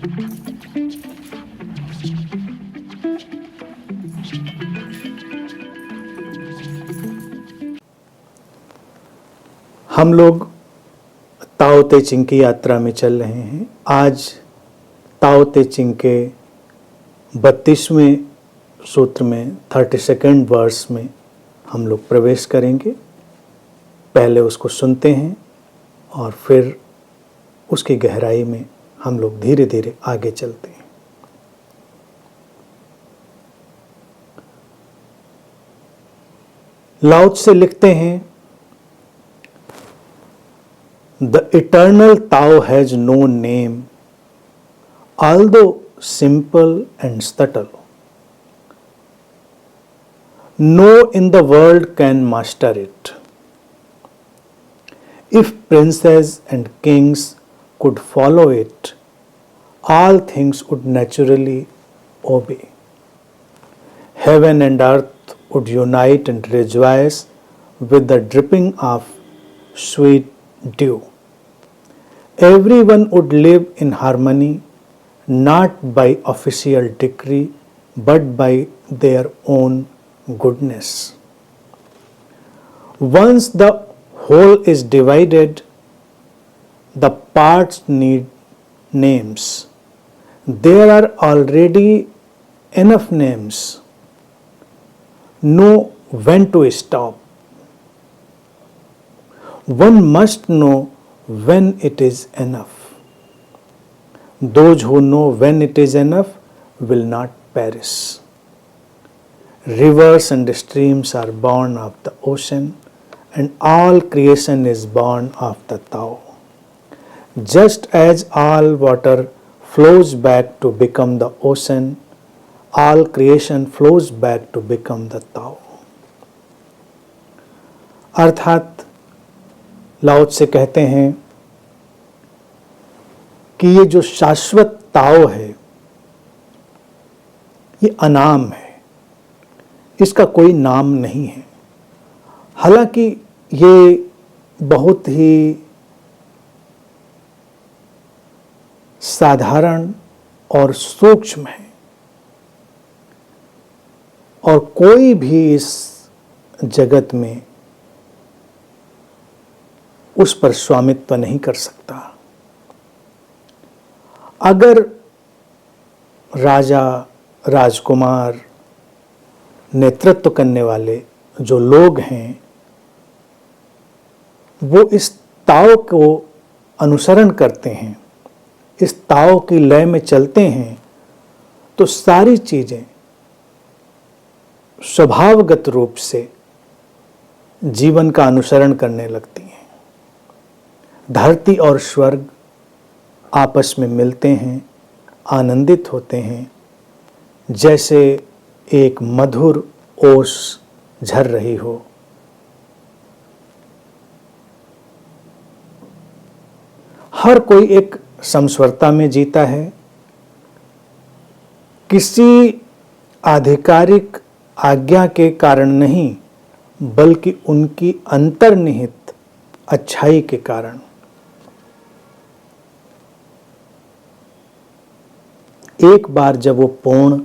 हम लोग ताओ ते चिंग की यात्रा में चल रहे हैं। आज ताओ ते चिंग के 32वें सूत्र में 32nd वर्स में हम लोग प्रवेश करेंगे। पहले उसको सुनते हैं और फिर उसकी गहराई में हम लोग धीरे धीरे आगे चलते हैं। लाओ त्से लिखते हैं, The eternal Tao has no name, although simple and subtle. No in the world can master it. If princes and kings could follow it, all things would naturally obey. Heaven and earth would unite and rejoice with the dripping of sweet dew. Everyone would live in harmony, not by official decree, but by their own goodness. Once the whole is divided, the parts need names. There are already enough names. Know when to stop. One must know when it is enough. Those who know when it is enough will not perish. Rivers and streams are born of the ocean, and all creation is born of the Tao. Just as all water flows back to become the ocean, all creation flows back to become the Tao. अर्थात लाओ त्से कहते हैं कि ये जो शाश्वत ताओ है ये अनाम है, इसका कोई नाम नहीं है। हालांकि ये बहुत ही साधारण और सूक्ष्म है और कोई भी इस जगत में उस पर स्वामित्व नहीं कर सकता। अगर राजा, राजकुमार, नेतृत्व करने वाले जो लोग हैं वो इस ताओ को अनुसरण करते हैं, इस ताओ की लय में चलते हैं, तो सारी चीजें स्वभावगत रूप से जीवन का अनुसरण करने लगती हैं। धरती और स्वर्ग आपस में मिलते हैं, आनंदित होते हैं, जैसे एक मधुर ओस झर रही हो। हर कोई एक समस्वरता में जीता है। किसी आधिकारिक आज्ञा के कारण नहीं, बल्कि उनकी अंतर्निहित अच्छाई के कारण। एक बार जब वो पूर्ण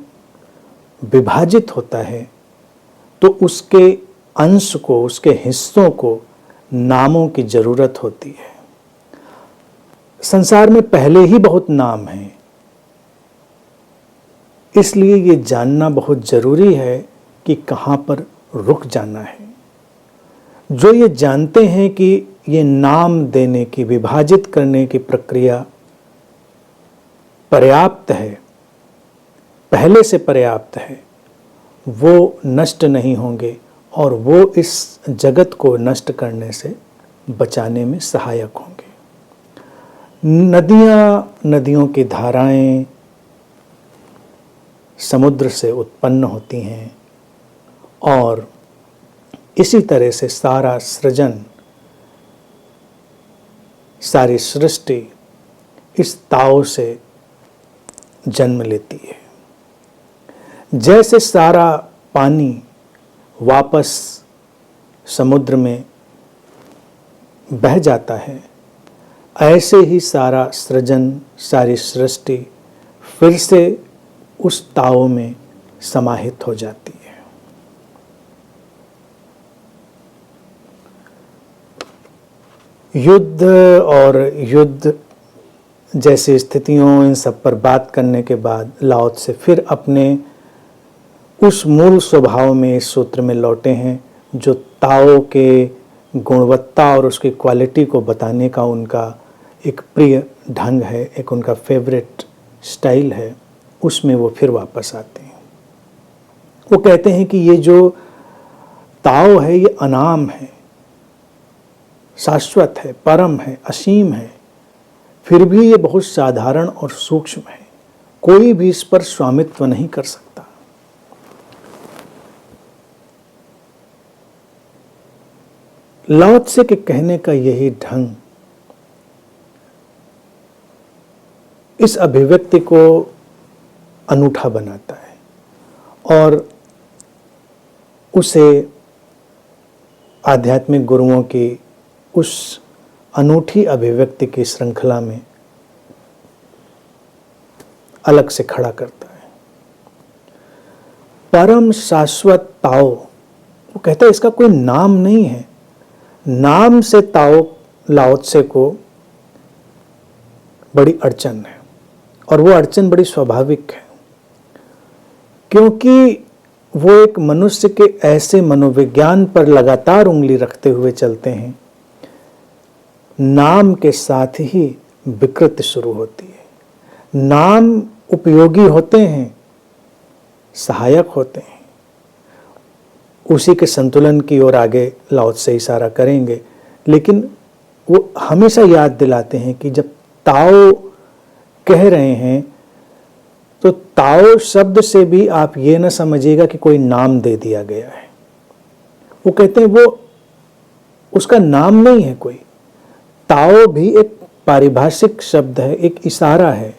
विभाजित होता है तो उसके अंश को, उसके हिस्सों को नामों की जरूरत होती है। संसार में पहले ही बहुत नाम हैं, इसलिए ये जानना बहुत जरूरी है कि कहाँ पर रुक जाना है। जो ये जानते हैं कि ये नाम देने की, विभाजित करने की प्रक्रिया पर्याप्त है, पहले से पर्याप्त है, वो नष्ट नहीं होंगे और वो इस जगत को नष्ट करने से बचाने में सहायक होंगे। नदियों की धाराएं समुद्र से उत्पन्न होती हैं और इसी तरह से सारा सृजन, सारी सृष्टि इस ताओ से जन्म लेती है। जैसे सारा पानी वापस समुद्र में बह जाता है, ऐसे ही सारा सृजन, सारी सृष्टि फिर से उस ताओ में समाहित हो जाती है। युद्ध और युद्ध जैसी स्थितियों, इन सब पर बात करने के बाद लाओ त्से फिर अपने उस मूल स्वभाव में इस सूत्र में लौटे हैं, जो ताओ के गुणवत्ता और उसकी क्वालिटी को बताने का उनका एक प्रिय ढंग है, एक उनका फेवरेट स्टाइल है। उसमें वो फिर वापस आते हैं। वो कहते हैं कि ये जो ताओ है ये अनाम है, शाश्वत है, परम है, असीम है, फिर भी ये बहुत साधारण और सूक्ष्म है। कोई भी इस पर स्वामित्व नहीं कर सकता। लाओ त्से के कहने का यही ढंग इस अभिव्यक्ति को अनूठा बनाता है और उसे आध्यात्मिक गुरुओं की उस अनूठी अभिव्यक्ति की श्रृंखला में अलग से खड़ा करता है। परम शाश्वत ताओ, वो कहता है इसका कोई नाम नहीं है। नाम से ताओ लाओ त्से को बड़ी अड़चन है, और वो अड़चन बड़ी स्वाभाविक है, क्योंकि वो एक मनुष्य के ऐसे मनोविज्ञान पर लगातार उंगली रखते हुए चलते हैं, नाम के साथ ही विकृति शुरू होती है। नाम उपयोगी होते हैं, सहायक होते हैं, उसी के संतुलन की ओर आगे लाओ त्से इशारा करेंगे, लेकिन वो हमेशा याद दिलाते हैं कि जब ताओ कह रहे हैं तो ताओ शब्द से भी आप ये न समझिएगा कि कोई नाम दे दिया गया है। वो कहते हैं वो उसका नाम नहीं है कोई। ताओ भी एक पारिभाषिक शब्द है, एक इशारा है।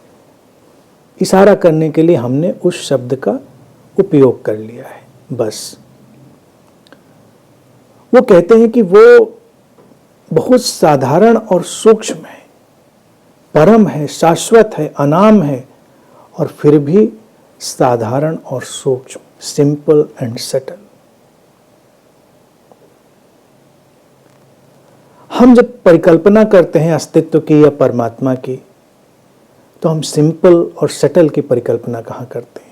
इशारा करने के लिए हमने उस शब्द का उपयोग कर लिया है, बस। वो कहते हैं कि वो बहुत साधारण और सूक्ष्म है, परम है, शाश्वत है, अनाम है, और फिर भी साधारण और सूक्ष्म, सिंपल एंड सटल। हम जब परिकल्पना करते हैं अस्तित्व की या परमात्मा की, तो हम सिंपल और सटल की परिकल्पना कहाँ करते हैं?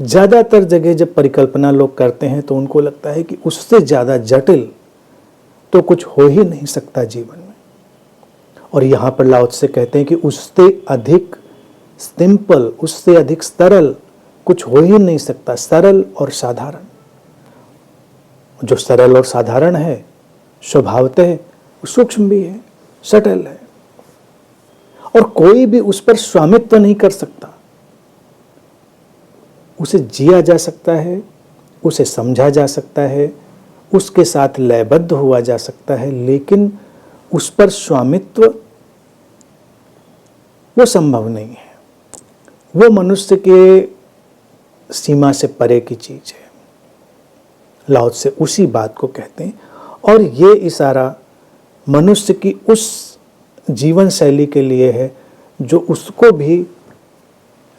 ज़्यादातर जगह जब परिकल्पना लोग करते हैं तो उनको लगता है कि उससे ज़्यादा जटिल तो कुछ हो ही नहीं सकता जीवन में। और यहाँ पर लाओ त्से कहते हैं कि उससे अधिक सिंपल, उससे अधिक सरल कुछ हो ही नहीं सकता। सरल और साधारण, जो सरल और साधारण है स्वभावतः सूक्ष्म भी है, सटल है, और कोई भी उस पर स्वामित्व नहीं कर सकता। उसे जिया जा सकता है, उसे समझा जा सकता है, उसके साथ लयबद्ध हुआ जा सकता है, लेकिन उस पर स्वामित्व वो संभव नहीं है। वो मनुष्य के सीमा से परे की चीज है। लाओ त्से उसी बात को कहते हैं, और ये इशारा मनुष्य की उस जीवन शैली के लिए है जो उसको भी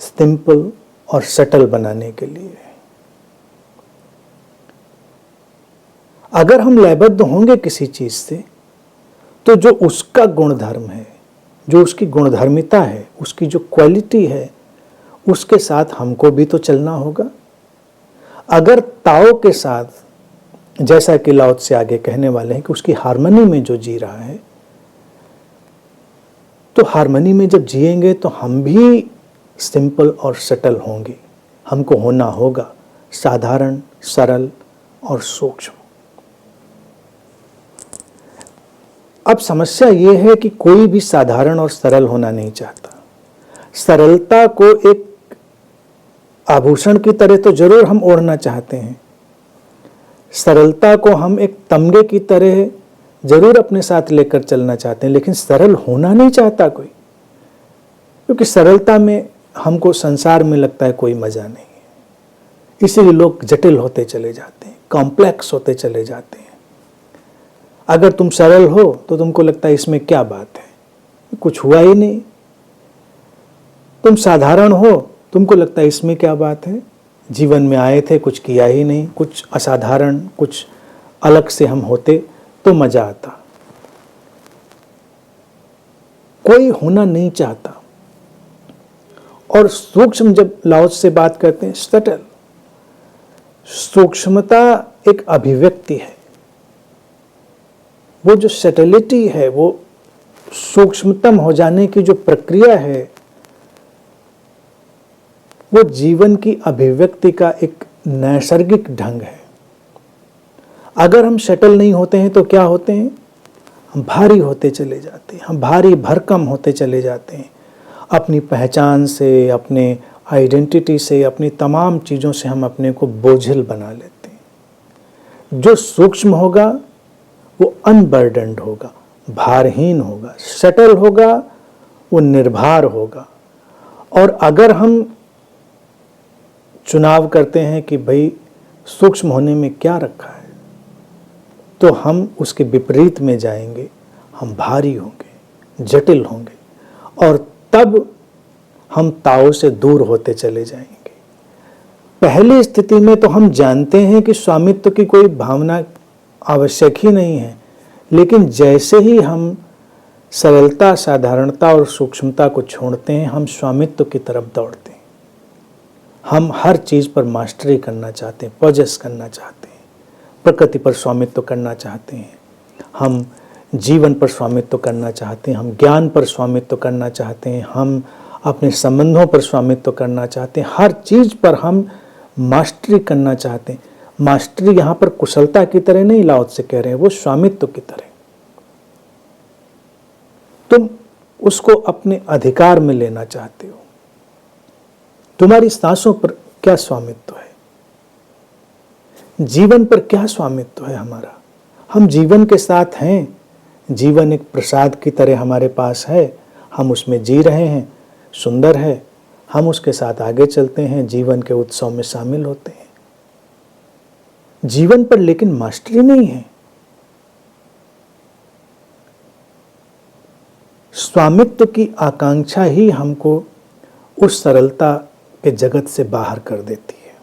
सिंपल और सटल बनाने के लिए है। अगर हम लयबद्ध होंगे किसी चीज से, तो जो उसका गुणधर्म है, जो उसकी गुणधर्मिता है, उसकी जो क्वालिटी है, उसके साथ हमको भी तो चलना होगा। अगर ताओ के साथ, जैसा कि लाओ त्से आगे कहने वाले हैं कि उसकी हार्मनी में जो जी रहा है, तो हार्मनी में जब जिएंगे तो हम भी सिंपल और सटल होंगे। हमको होना होगा साधारण, सरल और सूक्ष्म। अब समस्या यह है कि कोई भी साधारण और सरल होना नहीं चाहता। सरलता को एक आभूषण की तरह तो जरूर हम ओढ़ना चाहते हैं, सरलता को हम एक तमगे की तरह जरूर अपने साथ लेकर चलना चाहते हैं, लेकिन सरल होना नहीं चाहता कोई, क्योंकि सरलता में हमको संसार में लगता है कोई मजा नहीं है। इसीलिए लोग जटिल होते चले जाते हैं, कॉम्प्लेक्स होते चले जाते हैं। अगर तुम सरल हो तो तुमको लगता है इसमें क्या बात है, कुछ हुआ ही नहीं। तुम साधारण हो, तुमको लगता है इसमें क्या बात है, जीवन में आए थे कुछ किया ही नहीं, कुछ असाधारण कुछ अलग से हम होते तो मजा आता। कोई होना नहीं चाहता। और सूक्ष्म, जब लाओस से बात करते हैं, सटल, सूक्ष्मता एक अभिव्यक्ति है। वो जो सटलिटी है, वो सूक्ष्मतम हो जाने की जो प्रक्रिया है, वो जीवन की अभिव्यक्ति का एक नैसर्गिक ढंग है। अगर हम सटल नहीं होते हैं तो क्या होते हैं, हम भारी होते चले जाते हैं, हम भारी भरकम होते चले जाते हैं। अपनी पहचान से, अपने आइडेंटिटी से, अपनी तमाम चीज़ों से हम अपने को बोझिल बना लेते हैं। जो सूक्ष्म होगा वो अनबर्डन्ड होगा, भारहीन होगा, सटल होगा, वो निर्भर होगा। और अगर हम चुनाव करते हैं कि भाई सूक्ष्म होने में क्या रखा है, तो हम उसके विपरीत में जाएंगे, हम भारी होंगे, जटिल होंगे, और तब हम ताओ से दूर होते चले जाएंगे। पहली स्थिति में तो हम जानते हैं कि स्वामित्व की कोई भावना आवश्यक ही नहीं है, लेकिन जैसे ही हम सरलता, साधारणता और सूक्ष्मता को छोड़ते हैं, हम स्वामित्व की तरफ दौड़ते हैं। हम हर चीज़ पर मास्टरी करना चाहते हैं, पॉजेस करना चाहते हैं, प्रकृति पर स्वामित्व करना चाहते हैं, हम जीवन पर स्वामित्व करना चाहते हैं, हम ज्ञान पर स्वामित्व करना चाहते हैं, हम अपने संबंधों पर स्वामित्व करना चाहते हैं, हर चीज़ पर हम मास्टरी करना चाहते हैं। मास्टरी यहाँ पर कुशलता की तरह नहीं लाओस से कह रहे हैं, वो स्वामित्व की तरह। तुम उसको अपने अधिकार में लेना चाहते हो। तुम्हारी सांसों पर क्या स्वामित्व है, जीवन पर क्या स्वामित्व है हमारा। हम जीवन के साथ हैं, जीवन एक प्रसाद की तरह हमारे पास है, हम उसमें जी रहे हैं, सुंदर है, हम उसके साथ आगे चलते हैं, जीवन के उत्सव में शामिल होते हैं। जीवन पर लेकिन मास्टरी नहीं है। स्वामित्व की आकांक्षा ही हमको उस सरलता के जगत से बाहर कर देती है,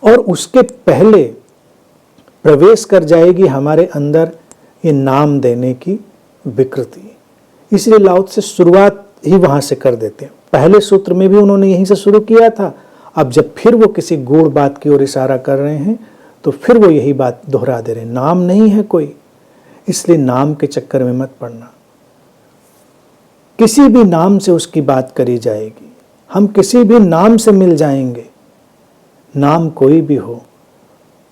और उसके पहले प्रवेश कर जाएगी हमारे अंदर ये नाम देने की विकृति। इसलिए लाओस से शुरुआत ही वहां से कर देते हैं। पहले सूत्र में भी उन्होंने यहीं से शुरू किया था, अब जब फिर वो किसी गूढ़ बात की ओर इशारा कर रहे हैं तो फिर वो यही बात दोहरा दे रहे हैं, नाम नहीं है कोई, इसलिए नाम के चक्कर में मत पड़ना। किसी भी नाम से उसकी बात करी जाएगी, हम किसी भी नाम से मिल जाएंगे, नाम कोई भी हो,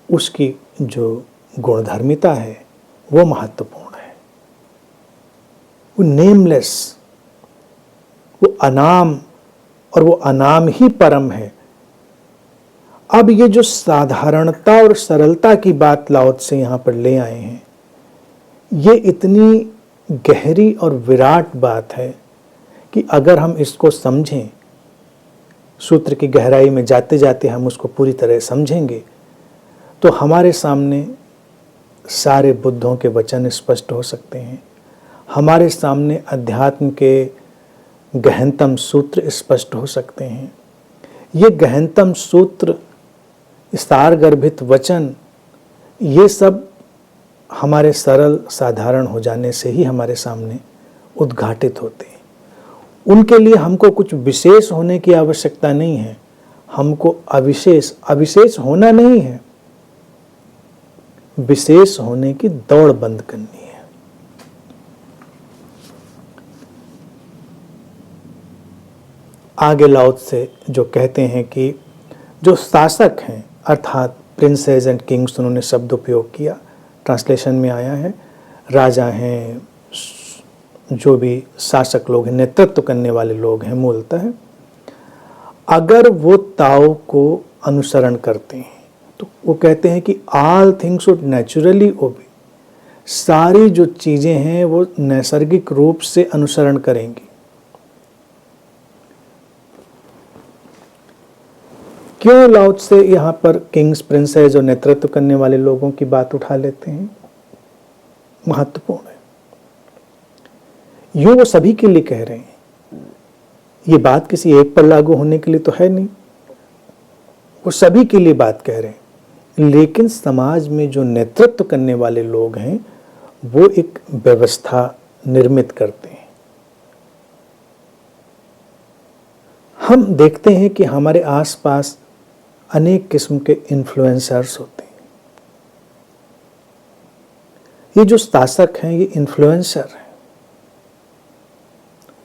उसकी जो गुणधर्मिता है वो महत्वपूर्ण है। वो नेमलेस, वो अनाम, और वो अनाम ही परम है। अब ये जो साधारणता और सरलता की बात लाओस से यहाँ पर ले आए हैं, ये इतनी गहरी और विराट बात है कि अगर हम इसको समझें, सूत्र की गहराई में जाते जाते हम उसको पूरी तरह समझेंगे, तो हमारे सामने सारे बुद्धों के वचन स्पष्ट हो सकते हैं, हमारे सामने अध्यात्म के गहनतम सूत्र स्पष्ट हो सकते हैं। ये गहनतम सूत्र, सारगर्भित वचन, ये सब हमारे सरल साधारण हो जाने से ही हमारे सामने उद्घाटित होते हैं। उनके लिए हमको कुछ विशेष होने की आवश्यकता नहीं है, हमको अविशेष होना नहीं है, विशेष होने की दौड़ बंद करनी है। आगे लाओस से जो कहते हैं कि जो शासक हैं, अर्थात प्रिंसेस एंड किंग्स, उन्होंने शब्द उपयोग किया, ट्रांसलेशन में आया है, राजा हैं, जो भी शासक लोग हैं, नेतृत्व करने वाले लोग हैं मूलतः, अगर वो ताओ को अनुसरण करते हैं तो वो कहते हैं कि ऑल थिंग्स शुड नेचुरली ओबे, सारी जो चीज़ें हैं वो नैसर्गिक रूप से अनुसरण करेंगी। क्यों लाओस से यहाँ पर किंग्स, प्रिंसेस और नेतृत्व करने वाले लोगों की बात उठा लेते हैं? महत्वपूर्ण है। यूं वो सभी के लिए कह रहे हैं, ये बात किसी एक पर लागू होने के लिए तो है नहीं, वो सभी के लिए बात कह रहे हैं। लेकिन समाज में जो नेतृत्व करने वाले लोग हैं वो एक व्यवस्था निर्मित करते हैं। हम देखते हैं कि हमारे आसपास अनेक किस्म के इन्फ्लुएंसर्स होते हैं। ये जो शासक हैं ये इन्फ्लुएंसर हैं,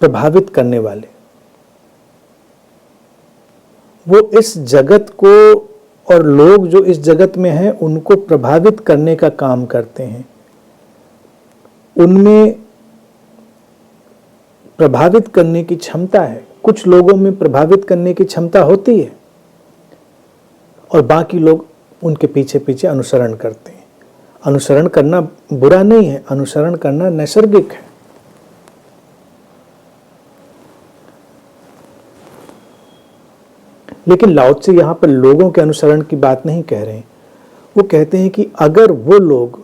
प्रभावित करने वाले। वो इस जगत को और लोग जो इस जगत में हैं उनको प्रभावित करने का काम करते हैं। उनमें प्रभावित करने की क्षमता है। कुछ लोगों में प्रभावित करने की क्षमता होती है और बाकी लोग उनके पीछे पीछे अनुसरण करते हैं। अनुसरण करना बुरा नहीं है, अनुसरण करना नैसर्गिक है। लेकिन लाओ त्से यहां पर लोगों के अनुसरण की बात नहीं कह रहे हैं। वो कहते हैं कि अगर वो लोग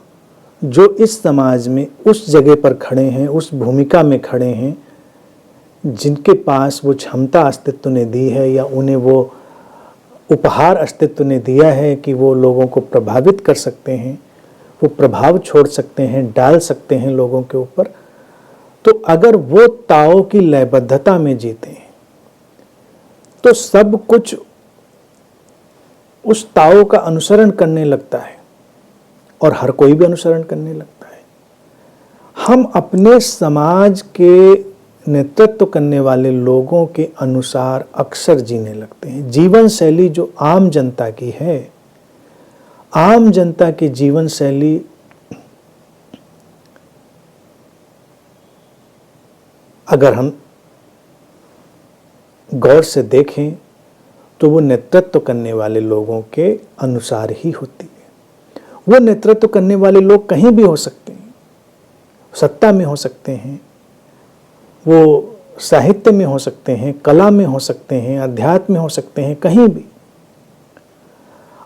जो इस समाज में उस जगह पर खड़े हैं, उस भूमिका में खड़े हैं, जिनके पास वो क्षमता अस्तित्व ने दी है या उन्हें वो उपहार अस्तित्व ने दिया है कि वो लोगों को प्रभावित कर सकते हैं, वो प्रभाव छोड़ सकते हैं, डाल सकते हैं लोगों के ऊपर, तो अगर वो ताओ की लयबद्धता में जीते हैं तो सब कुछ उस ताओ का अनुसरण करने लगता है और हर कोई भी अनुसरण करने लगता है। हम अपने समाज के नेतृत्व करने वाले लोगों के अनुसार अक्सर जीने लगते हैं। जीवन शैली जो आम जनता की है, आम जनता की जीवन शैली अगर हम गौर से देखें तो वो नेतृत्व करने वाले लोगों के अनुसार ही होती है। वो नेतृत्व करने वाले लोग कहीं भी हो सकते हैं, सत्ता में हो सकते हैं, वो साहित्य में हो सकते हैं, कला में हो सकते हैं, अध्यात्म में हो सकते हैं, कहीं भी।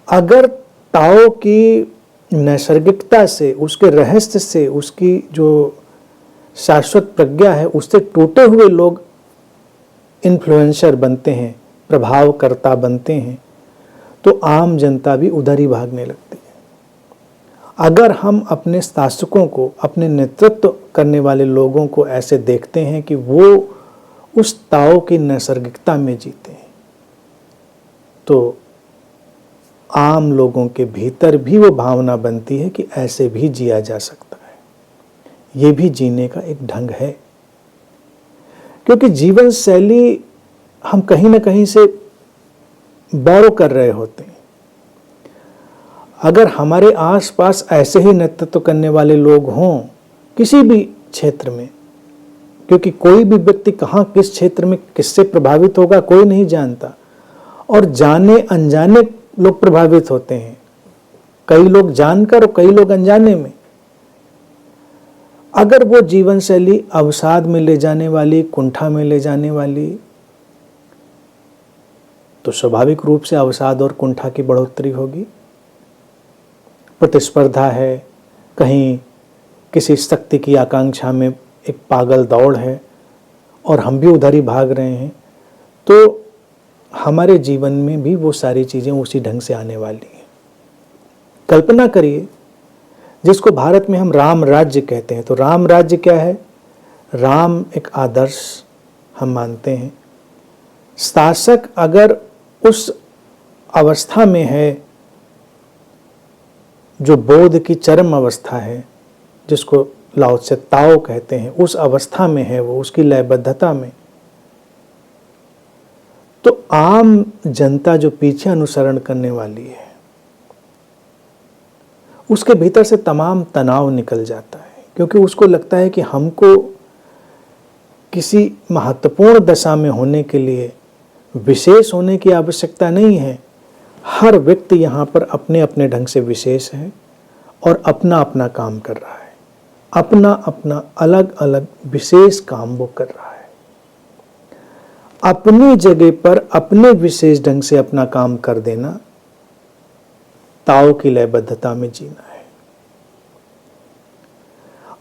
अगर ताओ की नैसर्गिकता से, उसके रहस्य से, उसकी जो शाश्वत प्रज्ञा है उससे टूटे हुए लोग इन्फ्लुएंसर बनते हैं, प्रभावकर्ता बनते हैं, तो आम जनता भी उधर ही भागने लगती है। अगर हम अपने शासकों को, अपने नेतृत्व करने वाले लोगों को ऐसे देखते हैं कि वो उस ताओ की नैसर्गिकता में जीते हैं, तो आम लोगों के भीतर भी वो भावना बनती है कि ऐसे भी जिया जा सकता है, ये भी जीने का एक ढंग है। क्योंकि जीवन शैली हम कहीं ना कहीं से बोरो कर रहे होते हैं। अगर हमारे आसपास ऐसे ही नेतृत्व करने वाले लोग हों किसी भी क्षेत्र में, क्योंकि कोई भी व्यक्ति कहाँ किस क्षेत्र में किससे प्रभावित होगा कोई नहीं जानता, और जाने अनजाने लोग प्रभावित होते हैं, कई लोग जानकर और कई लोग अनजाने में। अगर वो जीवन शैली अवसाद में ले जाने वाली, कुंठा में ले जाने वाली, तो स्वाभाविक रूप से अवसाद और कुंठा की बढ़ोतरी होगी। प्रतिस्पर्धा है, कहीं किसी शक्ति की आकांक्षा में एक पागल दौड़ है और हम भी उधर ही भाग रहे हैं, तो हमारे जीवन में भी वो सारी चीज़ें उसी ढंग से आने वाली हैं। कल्पना करिए, जिसको भारत में हम राम राज्य कहते हैं, तो राम राज्य क्या है? राम एक आदर्श हम मानते हैं। शासक अगर उस अवस्था में है जो बोध की चरम अवस्था है, जिसको लाओ त्से ताओ कहते हैं, उस अवस्था में है वो, उसकी लयबद्धता में, तो आम जनता जो पीछे अनुसरण करने वाली है उसके भीतर से तमाम तनाव निकल जाता है, क्योंकि उसको लगता है कि हमको किसी महत्वपूर्ण दशा में होने के लिए विशेष होने की आवश्यकता नहीं है। हर व्यक्ति यहाँ पर अपने अपने ढंग से विशेष है और अपना अपना काम कर रहा है, अपना अपना अलग अलग विशेष काम वो कर रहा है। अपनी जगह पर अपने विशेष ढंग से अपना काम कर देना ताओ की लयबद्धता में जीना है।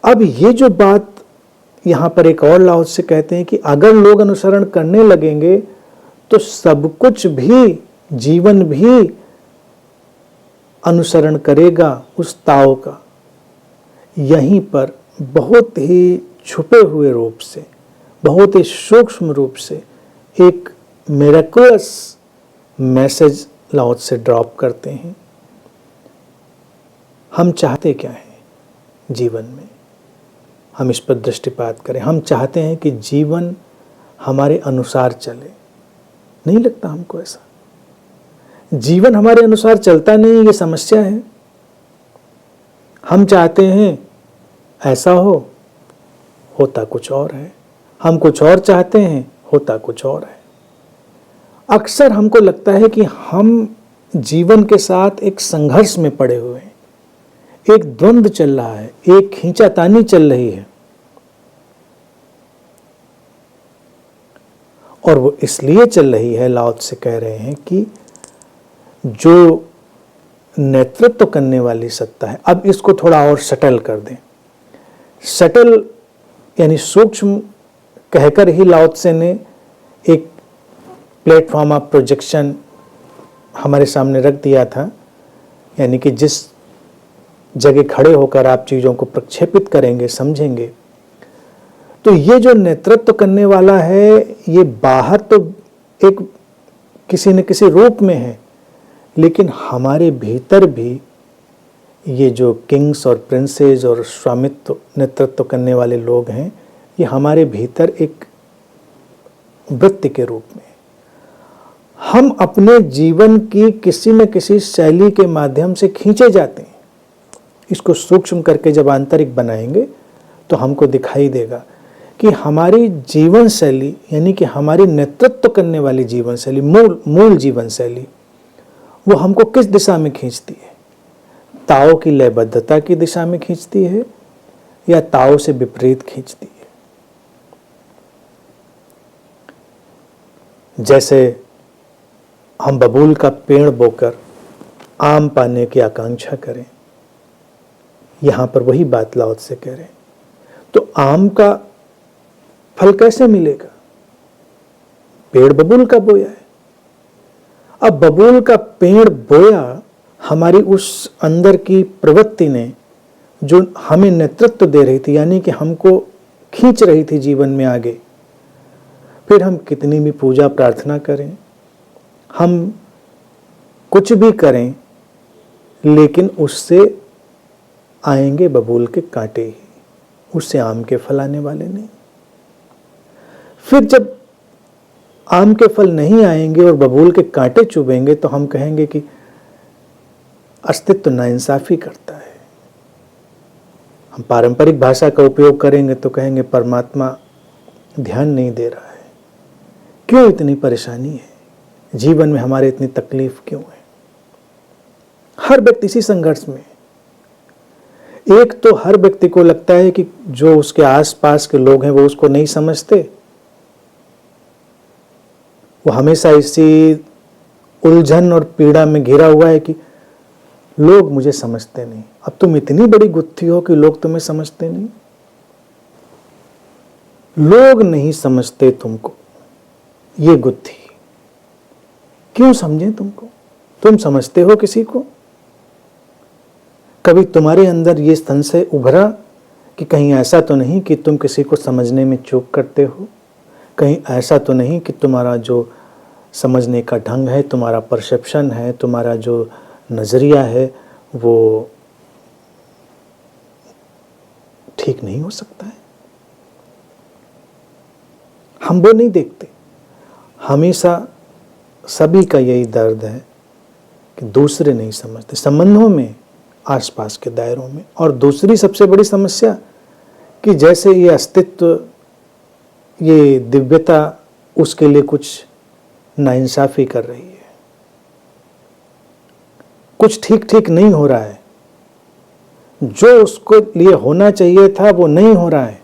अब ये जो बात यहाँ पर एक और लाओ से कहते हैं कि अगर लोग अनुसरण करने लगेंगे तो सब कुछ भी, जीवन भी अनुसरण करेगा उस ताओ का। यहीं पर बहुत ही छुपे हुए रूप से, बहुत ही सूक्ष्म रूप से एक मिरेकुलस मैसेज लाओ से ड्रॉप करते हैं। हम चाहते क्या हैं जीवन में, हम इस पर दृष्टिपात करें। हम चाहते हैं कि जीवन हमारे अनुसार चले। नहीं लगता हमको ऐसा? जीवन हमारे अनुसार चलता नहीं, ये समस्या है। हम चाहते हैं ऐसा हो, होता कुछ और है। हम कुछ और चाहते हैं, होता कुछ और है। अक्सर हमको लगता है कि हम जीवन के साथ एक संघर्ष में पड़े हुए हैं, एक द्वंद्व चल रहा है, एक खींचातानी चल रही है। और वो इसलिए चल रही है, लाओ से कह रहे हैं कि जो नेतृत्व करने वाली सत्ता है, अब इसको थोड़ा और सटल कर दें। सटल यानी सूक्ष्म कहकर ही लाओ त्से ने एक प्लेटफॉर्म ऑफ प्रोजेक्शन हमारे सामने रख दिया था, यानी कि जिस जगह खड़े होकर आप चीज़ों को प्रक्षेपित करेंगे, समझेंगे। तो ये जो नेतृत्व करने वाला है, ये बाहर तो एक किसी न किसी रूप में है, लेकिन हमारे भीतर भी ये जो किंग्स और प्रिंसेस और स्वामित्व नेतृत्व करने वाले लोग हैं, ये हमारे भीतर एक वृत्ति के रूप में। हम अपने जीवन की किसी न किसी शैली के माध्यम से खींचे जाते हैं। इसको सूक्ष्म करके जब आंतरिक बनाएंगे तो हमको दिखाई देगा कि हमारी जीवन शैली, यानी कि हमारी नेतृत्व करने वाली जीवन शैली, मूल जीवन शैली, वो हमको किस दिशा में खींचती है? ताओ की लयबद्धता की दिशा में खींचती है या ताओ से विपरीत खींचती है? जैसे हम बबूल का पेड़ बोकर आम पाने की आकांक्षा करें, यहां पर वही बात लाओ से कह रहे हैं। तो आम का फल कैसे मिलेगा? पेड़ बबूल का बोया है। अब बबूल का पेड़ बोया हमारी उस अंदर की प्रवृत्ति ने, जो हमें नेतृत्व दे रही थी, यानी कि हमको खींच रही थी जीवन में आगे। फिर हम कितनी भी पूजा प्रार्थना करें, हम कुछ भी करें, लेकिन उससे आएंगे बबूल के कांटे ही, उससे आम के फल आने वाले नहीं। फिर जब आम के फल नहीं आएंगे और बबूल के कांटे चुभेंगे तो हम कहेंगे कि अस्तित्व नाइंसाफी करता है। हम पारंपरिक भाषा का उपयोग करेंगे तो कहेंगे परमात्मा ध्यान नहीं दे रहा है। क्यों इतनी परेशानी है जीवन में, हमारे इतनी तकलीफ क्यों है? हर व्यक्ति इसी संघर्ष में। एक तो हर व्यक्ति को लगता है कि जो उसके आसपास के लोग हैं वो उसको नहीं समझते। वो हमेशा इसी उलझन और पीड़ा में घिरा हुआ है कि लोग मुझे समझते नहीं। अब तुम इतनी बड़ी गुत्थी हो कि लोग तुम्हें समझते नहीं। लोग नहीं समझते तुमको, ये गुत्थी। क्यों समझें तुमको? तुम समझते हो किसी को? कभी तुम्हारे अंदर ये संशय उभरा कि कहीं ऐसा तो नहीं कि तुम किसी को समझने में चूक करते हो? कहीं ऐसा तो नहीं कि तुम्हारा जो समझने का ढंग है, तुम्हारा परसेप्शन है, तुम्हारा जो नज़रिया है, वो ठीक नहीं हो सकता है? हम वो नहीं देखते। हमेशा सभी का यही दर्द है कि दूसरे नहीं समझते, संबंधों में, आसपास के दायरों में। और दूसरी सबसे बड़ी समस्या कि जैसे ये अस्तित्व, ये दिव्यता उसके लिए कुछ नाइंसाफी कर रही है, कुछ ठीक ठीक नहीं हो रहा है। जो उसको लिए होना चाहिए था वो नहीं हो रहा है।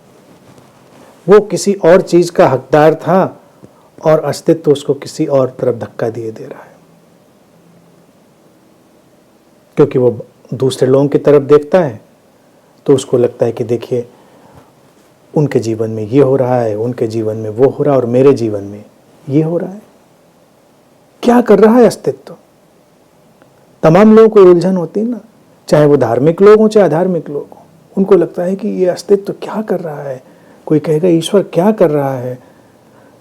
वो किसी और चीज का हकदार था और अस्तित्व उसको किसी और तरफ धक्का दिए दे रहा है, क्योंकि वो दूसरे लोगों की तरफ देखता है तो उसको लगता है कि देखिए उनके जीवन में ये हो रहा है, उनके जीवन में वो हो रहा है और मेरे जीवन में ये हो रहा है। क्या कर रहा है अस्तित्व? तमाम लोगों को उलझन होती है ना, चाहे वो धार्मिक लोग हों चाहे अधार्मिक लोग हों, उनको लगता है कि ये अस्तित्व क्या कर रहा है। कोई कहेगा ईश्वर क्या कर रहा है।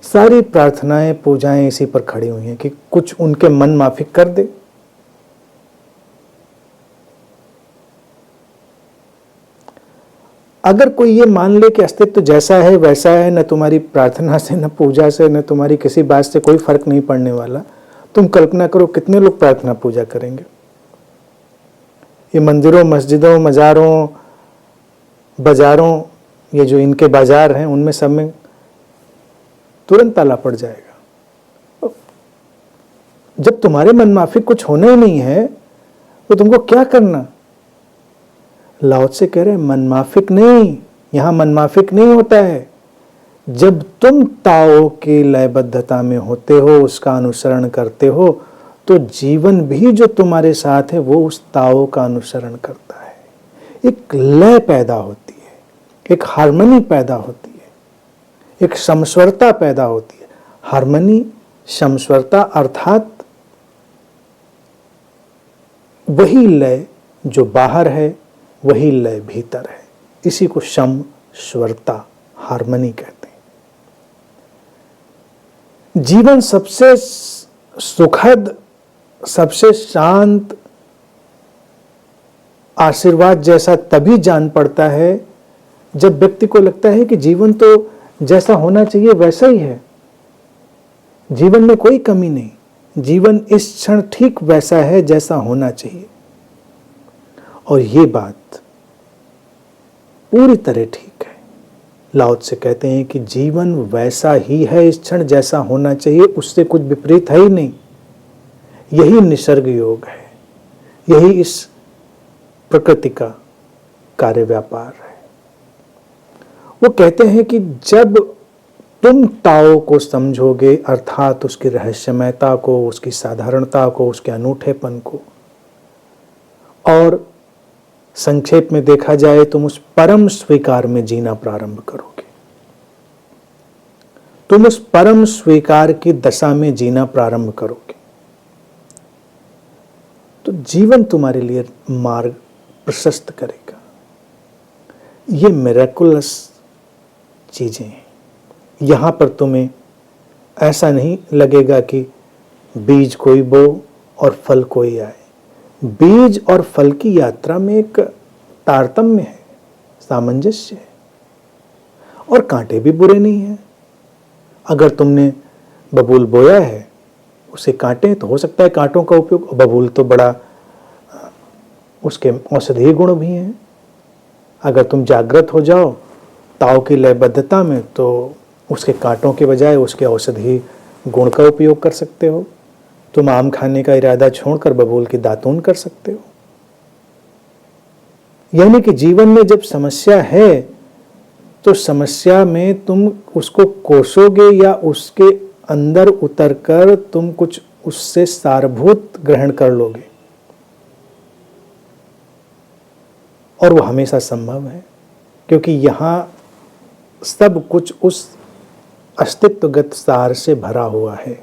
सारी प्रार्थनाएं पूजाएं इसी पर खड़ी हुई हैं कि कुछ उनके मन माफिक कर दे। अगर कोई ये मान ले कि अस्तित्व जैसा है वैसा है, न तुम्हारी प्रार्थना से, न पूजा से, न तुम्हारी किसी बात से कोई फर्क नहीं पड़ने वाला, तुम कल्पना करो कितने लोग प्रार्थना पूजा करेंगे। ये मंदिरों, मस्जिदों, मज़ारों, बाजारों, ये जो इनके बाजार हैं, उनमें सब में तुरंत ताला पड़ जाएगा। जब तुम्हारे मन माफिक कुछ होना ही नहीं है तो तुमको क्या करना। लाओ त्से कह रहे मन माफिक नहीं, यहां मन माफिक नहीं होता है। जब तुम ताओ की लयबद्धता में होते हो, उसका अनुसरण करते हो, तो जीवन भी जो तुम्हारे साथ है वो उस ताओ का अनुसरण करता है। एक लय पैदा होती है, एक हार्मनी पैदा होती है, एक समस्वरता पैदा होती है। हार्मनी, समस्वरता अर्थात वही लय जो बाहर है वही लय भीतर है। इसी को समस्वरता, हार्मनी कहते हैं। जीवन सबसे सुखद, सबसे शांत आशीर्वाद जैसा तभी जान पड़ता है जब व्यक्ति को लगता है कि जीवन तो जैसा होना चाहिए वैसा ही है, जीवन में कोई कमी नहीं, जीवन इस क्षण ठीक वैसा है जैसा होना चाहिए। और ये बात पूरी तरह ठीक है। लाओ त्से कहते हैं कि जीवन वैसा ही है इस क्षण जैसा होना चाहिए, उससे कुछ विपरीत है ही नहीं। यही निसर्ग योग है, यही इस प्रकृति का कार्य व्यापार है। वो कहते हैं कि जब तुम ताओ को समझोगे, अर्थात उसकी रहस्यमयता को, उसकी साधारणता को, उसके अनूठेपन को, और संक्षेप में देखा जाए तुम उस परम स्वीकार में जीना प्रारंभ करोगे। तुम उस परम स्वीकार की दशा में जीना प्रारंभ करोगे तो जीवन तुम्हारे लिए मार्ग प्रशस्त करेगा। ये मिरेकुलस चीजें हैं। यहां पर तुम्हें ऐसा नहीं लगेगा कि बीज कोई बो और फल कोई आए। बीज और फल की यात्रा में एक तारतम्य है, सामंजस्य है, और कांटे भी बुरे नहीं हैं। अगर तुमने बबूल बोया है, उसे कांटे तो हो सकता है कांटों का उपयोग, बबूल तो बड़ा उसके औषधीय गुण भी हैं। अगर तुम जागृत हो जाओ ताओ की लयबद्धता में तो उसके कांटों के बजाय उसके औषधीय गुण का उपयोग कर सकते हो। तुम आम खाने का इरादा छोड़कर बबूल की दातून कर सकते हो। यानी कि जीवन में जब समस्या है तो समस्या में तुम उसको कोसोगे या उसके अंदर उतरकर तुम कुछ उससे सारभूत ग्रहण कर लोगे, और वो हमेशा संभव है क्योंकि यहां सब कुछ उस अस्तित्वगत सार से भरा हुआ है।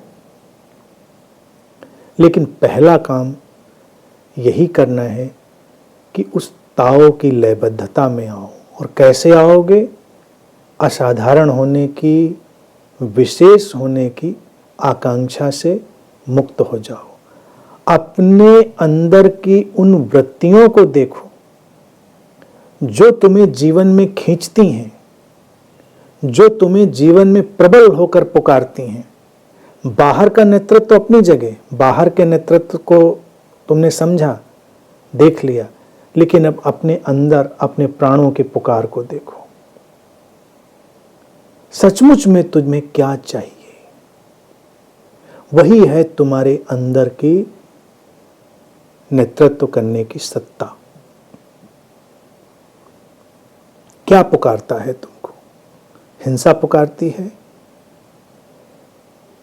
लेकिन पहला काम यही करना है कि उस ताओ की लयबद्धता में आओ। और कैसे आओगे? असाधारण होने की, विशेष होने की आकांक्षा से मुक्त हो जाओ। अपने अंदर की उन वृत्तियों को देखो जो तुम्हें जीवन में खींचती हैं, जो तुम्हें जीवन में प्रबल होकर पुकारती हैं। बाहर का नेतृत्व तो अपनी जगह, बाहर के नेतृत्व को तुमने समझा, देख लिया, लेकिन अब अपने अंदर अपने प्राणों की पुकार को देखो। सचमुच में तुम्हें क्या चाहिए? वही है तुम्हारे अंदर की नेतृत्व करने की सत्ता। क्या पुकारता है तुमको? हिंसा पुकारती है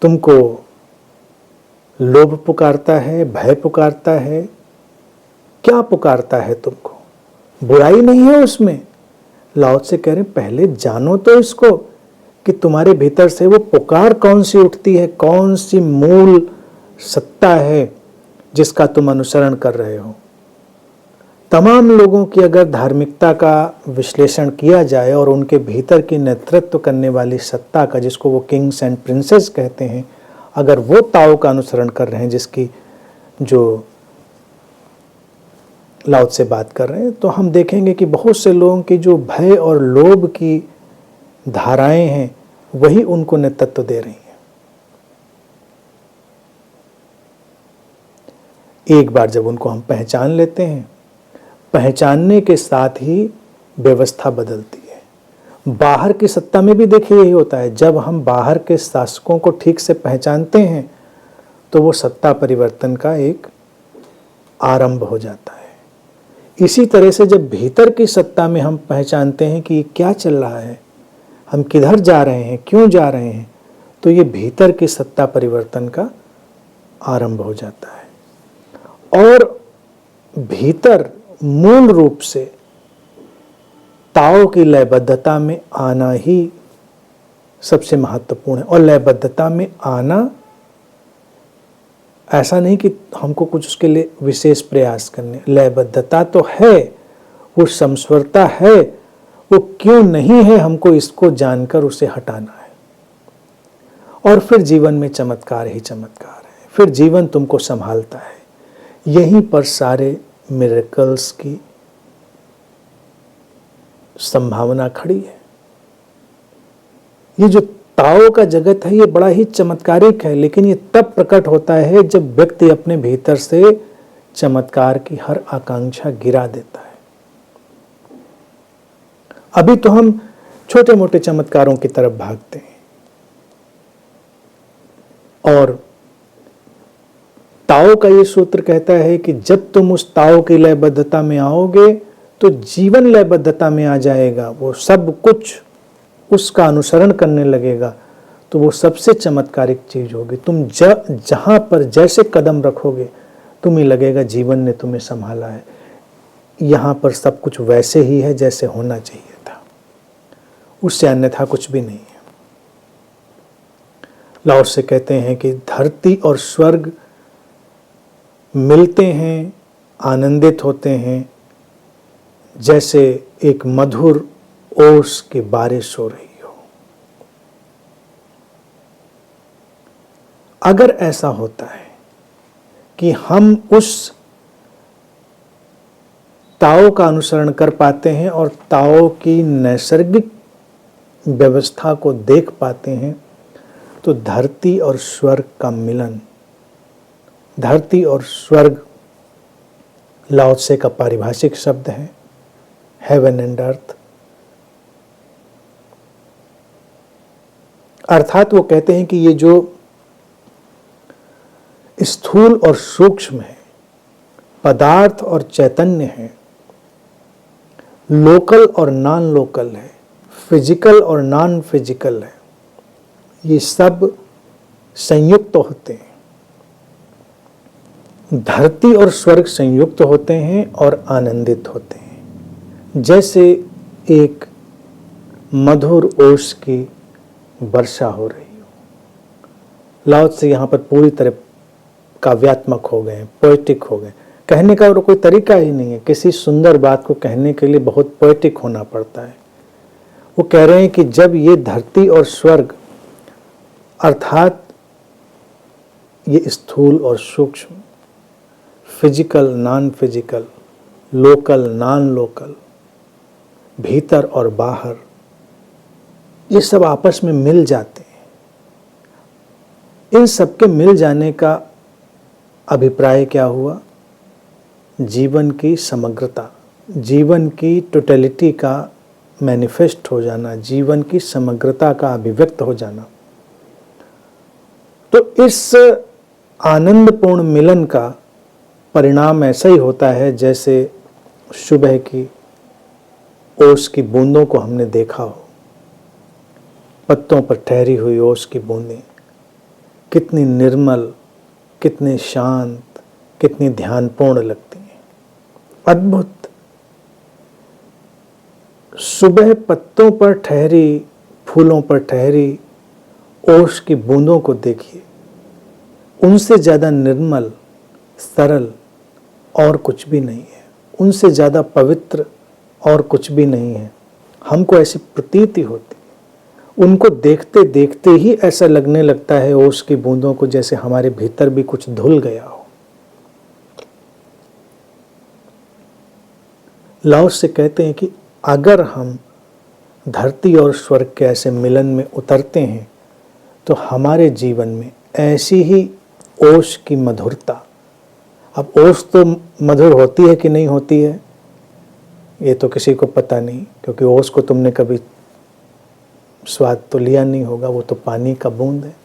तुमको, लोभ पुकारता है, भय पुकारता है, क्या पुकारता है तुमको? बुराई नहीं है उसमें, लाओ से कह रहे पहले जानो तो इसको कि तुम्हारे भीतर से वो पुकार कौन सी उठती है, कौन सी मूल सत्ता है जिसका तुम अनुसरण कर रहे हो। तमाम लोगों की अगर धार्मिकता का विश्लेषण किया जाए और उनके भीतर की नेतृत्व करने वाली सत्ता का, जिसको वो किंग्स एंड प्रिंसेस कहते हैं, अगर वो ताओ का अनुसरण कर रहे हैं, जिसकी जो लाओ से बात कर रहे हैं, तो हम देखेंगे कि बहुत से लोगों की जो भय और लोभ की धाराएं हैं वही उनको नेतृत्व दे रही हैं। एक बार जब उनको हम पहचान लेते हैं, पहचानने के साथ ही व्यवस्था बदलती है। बाहर की सत्ता में भी देखिए यही होता है। जब हम बाहर के शासकों को ठीक से पहचानते हैं तो वो सत्ता परिवर्तन का एक आरंभ हो जाता है। इसी तरह से जब भीतर की सत्ता में हम पहचानते हैं कि ये क्या चल रहा है, हम किधर जा रहे हैं, क्यों जा रहे हैं, तो ये भीतर की सत्ता परिवर्तन का आरंभ हो जाता है। और भीतर मूल रूप से ताओ की लयबद्धता में आना ही सबसे महत्वपूर्ण है। और लयबद्धता में आना ऐसा नहीं कि हमको कुछ उसके लिए विशेष प्रयास करने, लयबद्धता तो है, वो समस्वरता है, वो क्यों नहीं है हमको इसको जानकर उसे हटाना है। और फिर जीवन में चमत्कार ही चमत्कार है, फिर जीवन तुमको संभालता है। यहीं पर सारे मिरेकल्स की संभावना खड़ी है। ये जो ताओ का जगत है ये बड़ा ही चमत्कारिक है, लेकिन ये तब प्रकट होता है जब व्यक्ति अपने भीतर से चमत्कार की हर आकांक्षा गिरा देता है। अभी तो हम छोटे मोटे चमत्कारों की तरफ भागते हैं, और ताओ का ये सूत्र कहता है कि जब तुम उस ताओ की लयबद्धता में आओगे तो जीवन लयबद्धता में आ जाएगा। वो सब कुछ उसका अनुसरण करने लगेगा, तो वो सबसे चमत्कारिक चीज होगी। तुम जहां पर जैसे कदम रखोगे तुम्हें लगेगा जीवन ने तुम्हें संभाला है, यहां पर सब कुछ वैसे ही है जैसे होना चाहिए था, उससे अन्यथा कुछ भी नहीं है। लाओ से कहते हैं कि धरती और स्वर्ग मिलते हैं, आनंदित होते हैं, जैसे एक मधुर ओस की बारिश हो रही हो। अगर ऐसा होता है कि हम उस ताओ का अनुसरण कर पाते हैं और ताओ की नैसर्गिक व्यवस्था को देख पाते हैं, तो धरती और स्वर्ग का मिलन, धरती और स्वर्ग लाओ त्से का पारिभाषिक शब्द है, हेवन एंड अर्थ। अर्थात वो कहते हैं कि ये जो स्थूल और सूक्ष्म है, पदार्थ और चैतन्य है, लोकल और नॉन लोकल है, फिजिकल और नॉन फिजिकल है, ये सब संयुक्त होते हैं। धरती और स्वर्ग संयुक्त होते हैं और आनंदित होते हैं, जैसे एक मधुर ओस की वर्षा हो रही हो। लाओ त्से यहाँ पर पूरी तरह काव्यात्मक हो गए, पोएटिक हो गए। कहने का और कोई तरीका ही नहीं है। किसी सुंदर बात को कहने के लिए बहुत पोएटिक होना पड़ता है। वो कह रहे हैं कि जब ये धरती और स्वर्ग, अर्थात ये स्थूल और सूक्ष्म, physical non physical, local non local, भीतर और बाहर, ये सब आपस में मिल जाते हैं। इन सबके मिल जाने का अभिप्राय क्या हुआ? जीवन की समग्रता, जीवन की टोटलिटी का मैनिफेस्ट हो जाना, जीवन की समग्रता का अभिव्यक्त हो जाना। तो इस आनंदपूर्ण मिलन का परिणाम ऐसा ही होता है जैसे सुबह की ओस की बूंदों को हमने देखा हो। पत्तों पर ठहरी हुई ओस की बूंदें कितनी निर्मल, कितनी शांत, कितनी ध्यानपूर्ण लगती हैं। अद्भुत सुबह पत्तों पर ठहरी, फूलों पर ठहरी ओश की बूंदों को देखिए। उनसे ज़्यादा निर्मल, सरल और कुछ भी नहीं है, उनसे ज़्यादा पवित्र और कुछ भी नहीं है। हमको ऐसी प्रतीति होती है, उनको देखते देखते ही ऐसा लगने लगता है ओश की बूंदों को जैसे हमारे भीतर भी कुछ धुल गया हो। लाओस से कहते हैं कि अगर हम धरती और स्वर्ग के ऐसे मिलन में उतरते हैं तो हमारे जीवन में ऐसी ही ओश की मधुरता। अब ओश तो मधुर होती है कि नहीं होती है ये तो किसी को पता नहीं, क्योंकि ओश को तुमने कभी स्वाद तो लिया नहीं होगा, वो तो पानी का बूंद है,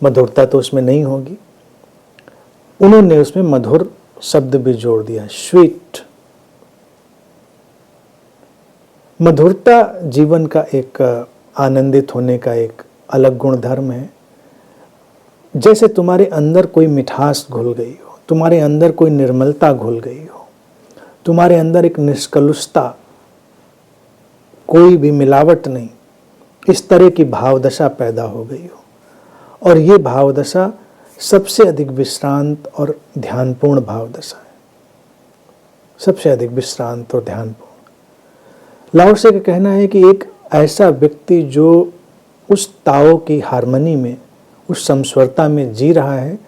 मधुरता तो उसमें नहीं होगी। उन्होंने उसमें मधुर शब्द भी जोड़ दिया, स्वीट। मधुरता जीवन का एक आनंदित होने का एक अलग गुण धर्म है। जैसे तुम्हारे अंदर कोई मिठास घुल गई हो, तुम्हारे अंदर कोई निर्मलता घुल गई हो, तुम्हारे अंदर एक निष्कलुषता, कोई भी मिलावट नहीं, इस तरह की भावदशा पैदा हो गई हो। और ये भावदशा सबसे अधिक विश्रांत और ध्यानपूर्ण भावदशा है, सबसे अधिक विश्रांत और ध्यानपूर्ण। लाओसे का कहना है कि एक ऐसा व्यक्ति जो उस ताओ की हार्मनी में, उस समस्वरता में जी रहा है,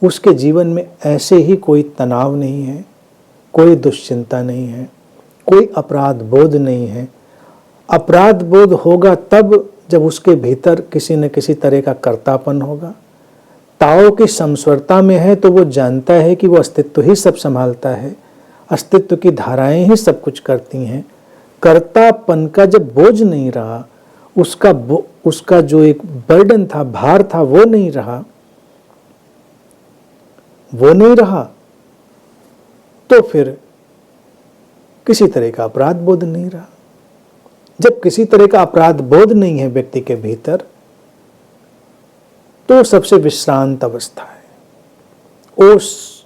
उसके जीवन में ऐसे ही कोई तनाव नहीं है, कोई दुश्चिंता नहीं है, कोई अपराध बोध नहीं है। अपराध बोध होगा तब जब उसके भीतर किसी न किसी तरह का कर्तापन होगा। ताओ की समस्वरता में है तो वो जानता है कि वो अस्तित्व ही सब संभालता है, अस्तित्व की धाराएं ही सब कुछ करती हैं। कर्तापन का जब बोझ नहीं रहा, उसका जो एक बर्डन था, भार था, वो नहीं रहा, तो फिर किसी तरह का अपराध बोध नहीं रहा। जब किसी तरह का अपराध बोध नहीं है व्यक्ति के भीतर, तो सबसे विश्रांत अवस्था है। ओस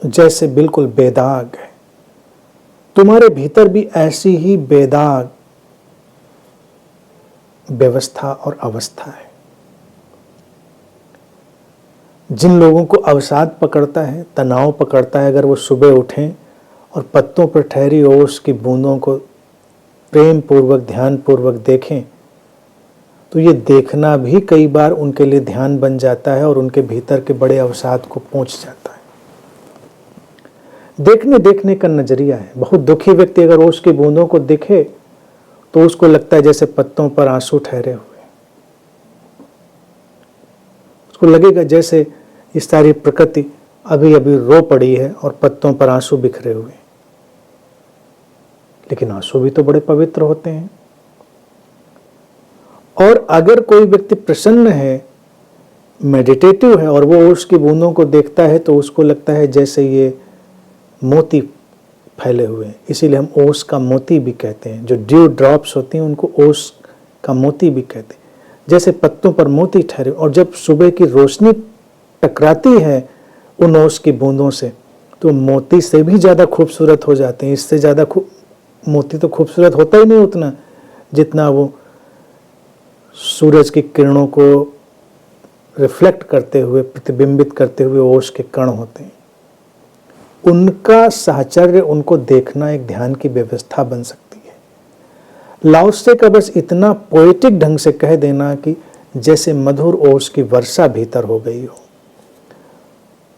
जैसे बिल्कुल बेदाग है, तुम्हारे भीतर भी ऐसी ही बेदाग व्यवस्था और अवस्था है। जिन लोगों को अवसाद पकड़ता है, तनाव पकड़ता है, अगर वो सुबह उठें और पत्तों पर ठहरी ओस की बूंदों को प्रेम पूर्वक, ध्यान पूर्वक देखें, तो ये देखना भी कई बार उनके लिए ध्यान बन जाता है और उनके भीतर के बड़े अवसाद को पहुंच जाता है। देखने देखने का नजरिया है। बहुत दुखी व्यक्ति अगर ओस की बूंदों को देखे तो उसको लगता है जैसे पत्तों पर आंसू ठहरे हुए, उसको लगेगा जैसे ये सारी प्रकृति अभी अभी रो पड़ी है और पत्तों पर आंसू बिखरे हुए। लेकिन आंसू भी तो बड़े पवित्र होते हैं। और अगर कोई व्यक्ति प्रसन्न है, मेडिटेटिव है, और वो ओस की बूंदों को देखता है तो उसको लगता है जैसे ये मोती फैले हुए हैं। इसीलिए हम ओस का मोती भी कहते हैं। जो ड्यू ड्रॉप्स होती हैं उनको ओस का मोती भी कहते हैं। जैसे पत्तों पर मोती ठहरे, और जब सुबह की रोशनी टकराती है उन ओस की बूंदों से तो मोती से भी ज़्यादा खूबसूरत हो जाते हैं। इससे ज़्यादा मोती तो खूबसूरत होता ही नहीं उतना, जितना वो सूरज की किरणों को रिफ्लेक्ट करते हुए, प्रतिबिंबित करते हुए ओस के कण होते हैं। उनका साहचर्य, उनको देखना एक ध्यान की व्यवस्था बन सकती है। लाओसे का बस इतना पोएटिक ढंग से कह देना कि जैसे मधुर ओस की वर्षा भीतर हो गई हो,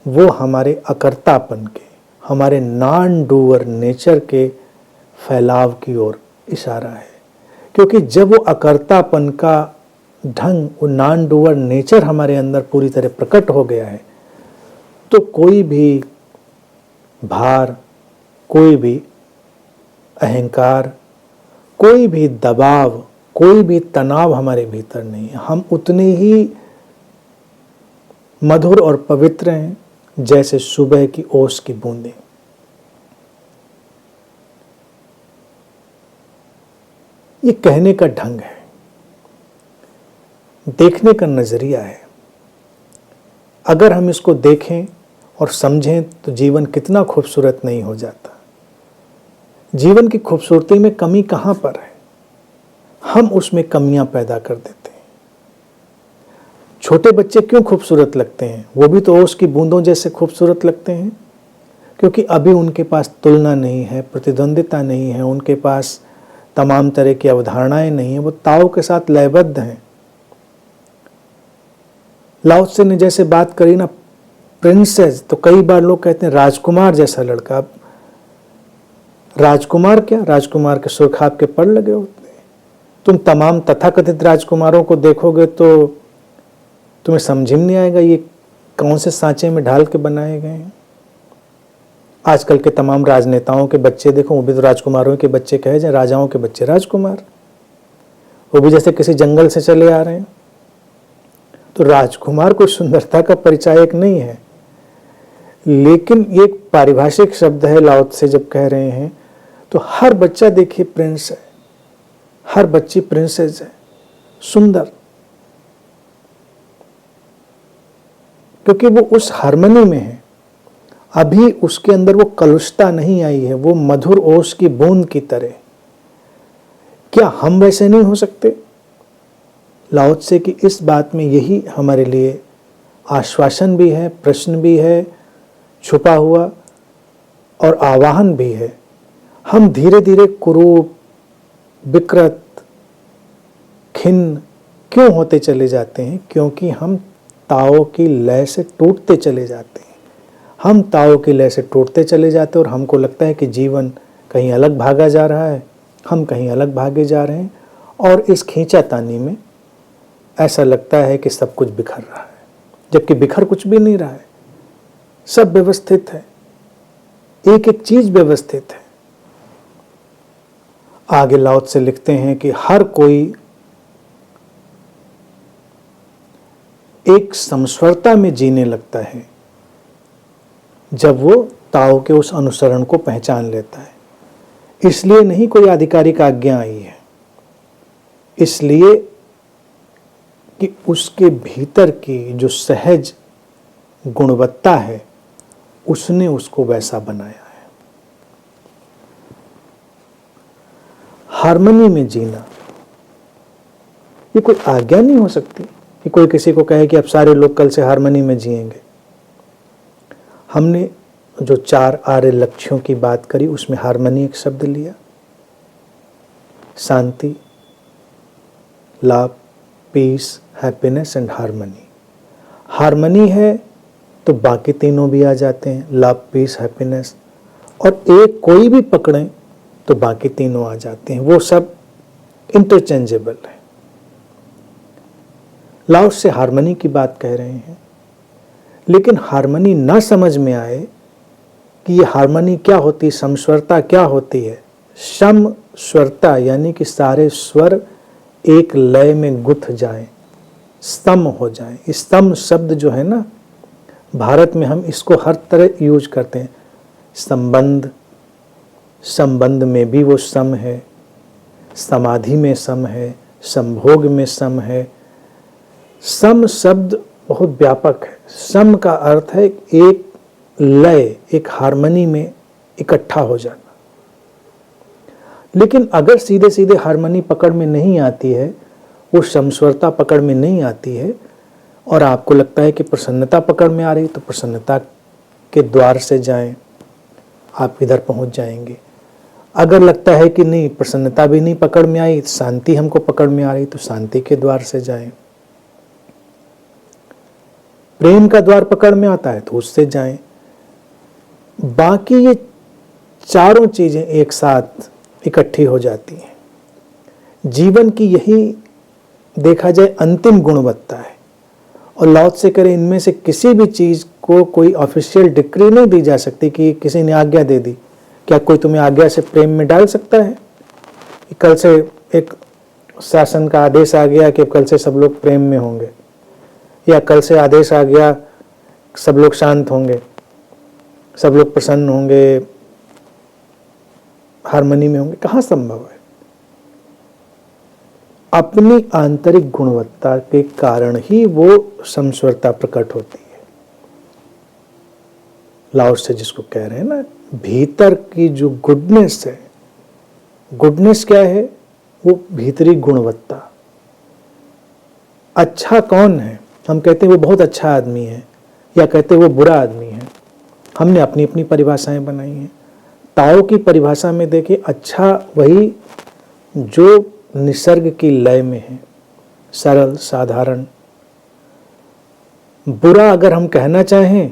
वो हमारे अकर्तापन के, हमारे नॉन डूअर नेचर के फैलाव की ओर इशारा है। क्योंकि जब वो अकर्तापन का ढंग, वो नॉन डूअर नेचर हमारे अंदर पूरी तरह प्रकट हो गया है, तो कोई भी भार, कोई भी अहंकार, कोई भी दबाव, कोई भी तनाव हमारे भीतर नहीं है। हम उतने ही मधुर और पवित्र हैं जैसे सुबह की ओस की बूंदें। ये कहने का ढंग है, देखने का नजरिया है। अगर हम इसको देखें और समझें तो जीवन कितना खूबसूरत नहीं हो जाता। जीवन की खूबसूरती में कमी कहाँ पर है? हम उसमें कमियां पैदा कर देते हैं। छोटे बच्चे क्यों खूबसूरत लगते हैं? वो भी तो ओस की बूंदों जैसे खूबसूरत लगते हैं, क्योंकि अभी उनके पास तुलना नहीं है, प्रतिद्वंदिता नहीं है, उनके पास तमाम तरह की अवधारणाएं नहीं है, वो ताओ के साथ लयबद्ध हैं। लाओ त्से ने जैसे बात करी ना प्रिंसेस, तो कई बार लोग कहते हैं राजकुमार जैसा लड़का। अब राजकुमार क्या, राजकुमार के सुर्खाब के पड़ लगे होते हैं। तुम तमाम तथाकथित राजकुमारों को देखोगे तो तुम्हें समझ में नहीं आएगा ये कौन से सांचे में ढाल के बनाए गए हैं। आजकल के तमाम राजनेताओं के बच्चे देखो, वो भी तो राजकुमारों के बच्चे कहे जाए, राजाओं के बच्चे राजकुमार, वो भी जैसे किसी जंगल से चले आ रहे हैं। तो राजकुमार कोई सुंदरता का परिचायक नहीं है, लेकिन ये एक पारिभाषिक शब्द है। लाओ त्से जब कह रहे हैं तो हर बच्चा देखिए प्रिंस है, हर बच्ची प्रिंसेस है, सुंदर, क्योंकि वो उस हार्मनी में है। अभी उसके अंदर वो कलुषता नहीं आई है, वो मधुर ओस की बूंद की तरह। क्या हम वैसे नहीं हो सकते? लाओ त्से की इस बात में यही हमारे लिए आश्वासन भी है, प्रश्न भी है छुपा हुआ, और आवाहन भी है। हम धीरे धीरे कुरूप, विकृत, खिन्न क्यों होते चले जाते हैं? क्योंकि हम ताओ की लय से टूटते चले जाते हैं। हम ताओ की लय से टूटते चले जाते हैं और हमको लगता है कि जीवन कहीं अलग भागा जा रहा है, हम कहीं अलग भागे जा रहे हैं, और इस खींचातानी में ऐसा लगता है कि सब कुछ बिखर रहा है, जबकि बिखर कुछ भी नहीं रहा है। सब व्यवस्थित है, एक एक चीज व्यवस्थित है। आगे लाओ त्से लिखते हैं कि हर कोई एक समस्वरता में जीने लगता है जब वो ताओ के उस अनुसरण को पहचान लेता है। इसलिए नहीं कोई आधिकारिक आज्ञा आई है, इसलिए कि उसके भीतर की जो सहज गुणवत्ता है उसने उसको वैसा बनाया है। हार्मनी में जीना ये कोई आज्ञा नहीं हो सकती कि कोई किसी को कहे कि अब सारे लोग कल से हार्मनी में जिएंगे। हमने जो 4 आर्य लक्ष्यों की बात करी उसमें हार्मनी एक शब्द लिया। शांति, लाभ, peace, happiness and harmony. Harmony है तो बाकी तीनों भी आ जाते हैं, लाभ, पीस, हैप्पीनेस, और एक कोई भी पकड़ें तो बाकी तीनों आ जाते हैं। वो सब इंटरचेंजेबल है। लाओ से हार्मनी की बात कह रहे हैं, लेकिन हार्मनी ना समझ में आए कि ये हार्मनी क्या होती, समस्वरता क्या होती है। सम स्वरता यानी कि सारे स्वर एक लय में गुथ जाएं, स्तम हो जाएं। स्तम शब्द जो है ना, भारत में हम इसको हर तरह यूज करते हैं। संबंध, संबंध में भी वो सम है, समाधि में सम है, संभोग में सम है। सम शब्द बहुत व्यापक है। सम का अर्थ है एक लय, एक हार्मनी में इकट्ठा हो जाना। लेकिन अगर सीधे सीधे हार्मनी पकड़ में नहीं आती है, वो समस्वरता पकड़ में नहीं आती है, और आपको लगता है कि प्रसन्नता पकड़ में आ रही, तो प्रसन्नता के द्वार से जाएं, आप इधर पहुंच जाएंगे। अगर लगता है कि नहीं, प्रसन्नता भी नहीं पकड़ में आई, शांति हमको पकड़ में आ रही, तो शांति के द्वार से जाएं। प्रेम का द्वार पकड़ में आता है तो उससे जाएं। बाकी ये चारों चीजें एक साथ इकट्ठी हो जाती हैं। जीवन की यही देखा जाए अंतिम गुणवत्ता है। और लाओ त्से करें, इनमें से किसी भी चीज को कोई ऑफिशियल डिक्री नहीं दी जा सकती कि किसी ने आज्ञा दे दी। क्या कोई तुम्हें आज्ञा से प्रेम में डाल सकता है? कल से एक शासन का आदेश आ गया कि कल से सब लोग प्रेम में होंगे, या कल से आदेश आ गया सब लोग शांत होंगे, सब लोग प्रसन्न होंगे, हार्मनी में होंगे। कहाँ संभव है? अपनी आंतरिक गुणवत्ता के कारण ही वो समस्वरता प्रकट होती है। लाओ से जिसको कह रहे हैं ना, भीतर की जो गुडनेस है, गुडनेस क्या है? वो भीतरी गुणवत्ता। अच्छा कौन है? हम कहते हैं वो बहुत अच्छा आदमी है, या कहते हैं वो बुरा आदमी है। हमने अपनी अपनी परिभाषाएं बनाई हैं। ताओ की परिभाषा में देखिए, अच्छा वही जो निसर्ग की लय में है, सरल, साधारण। बुरा अगर हम कहना चाहें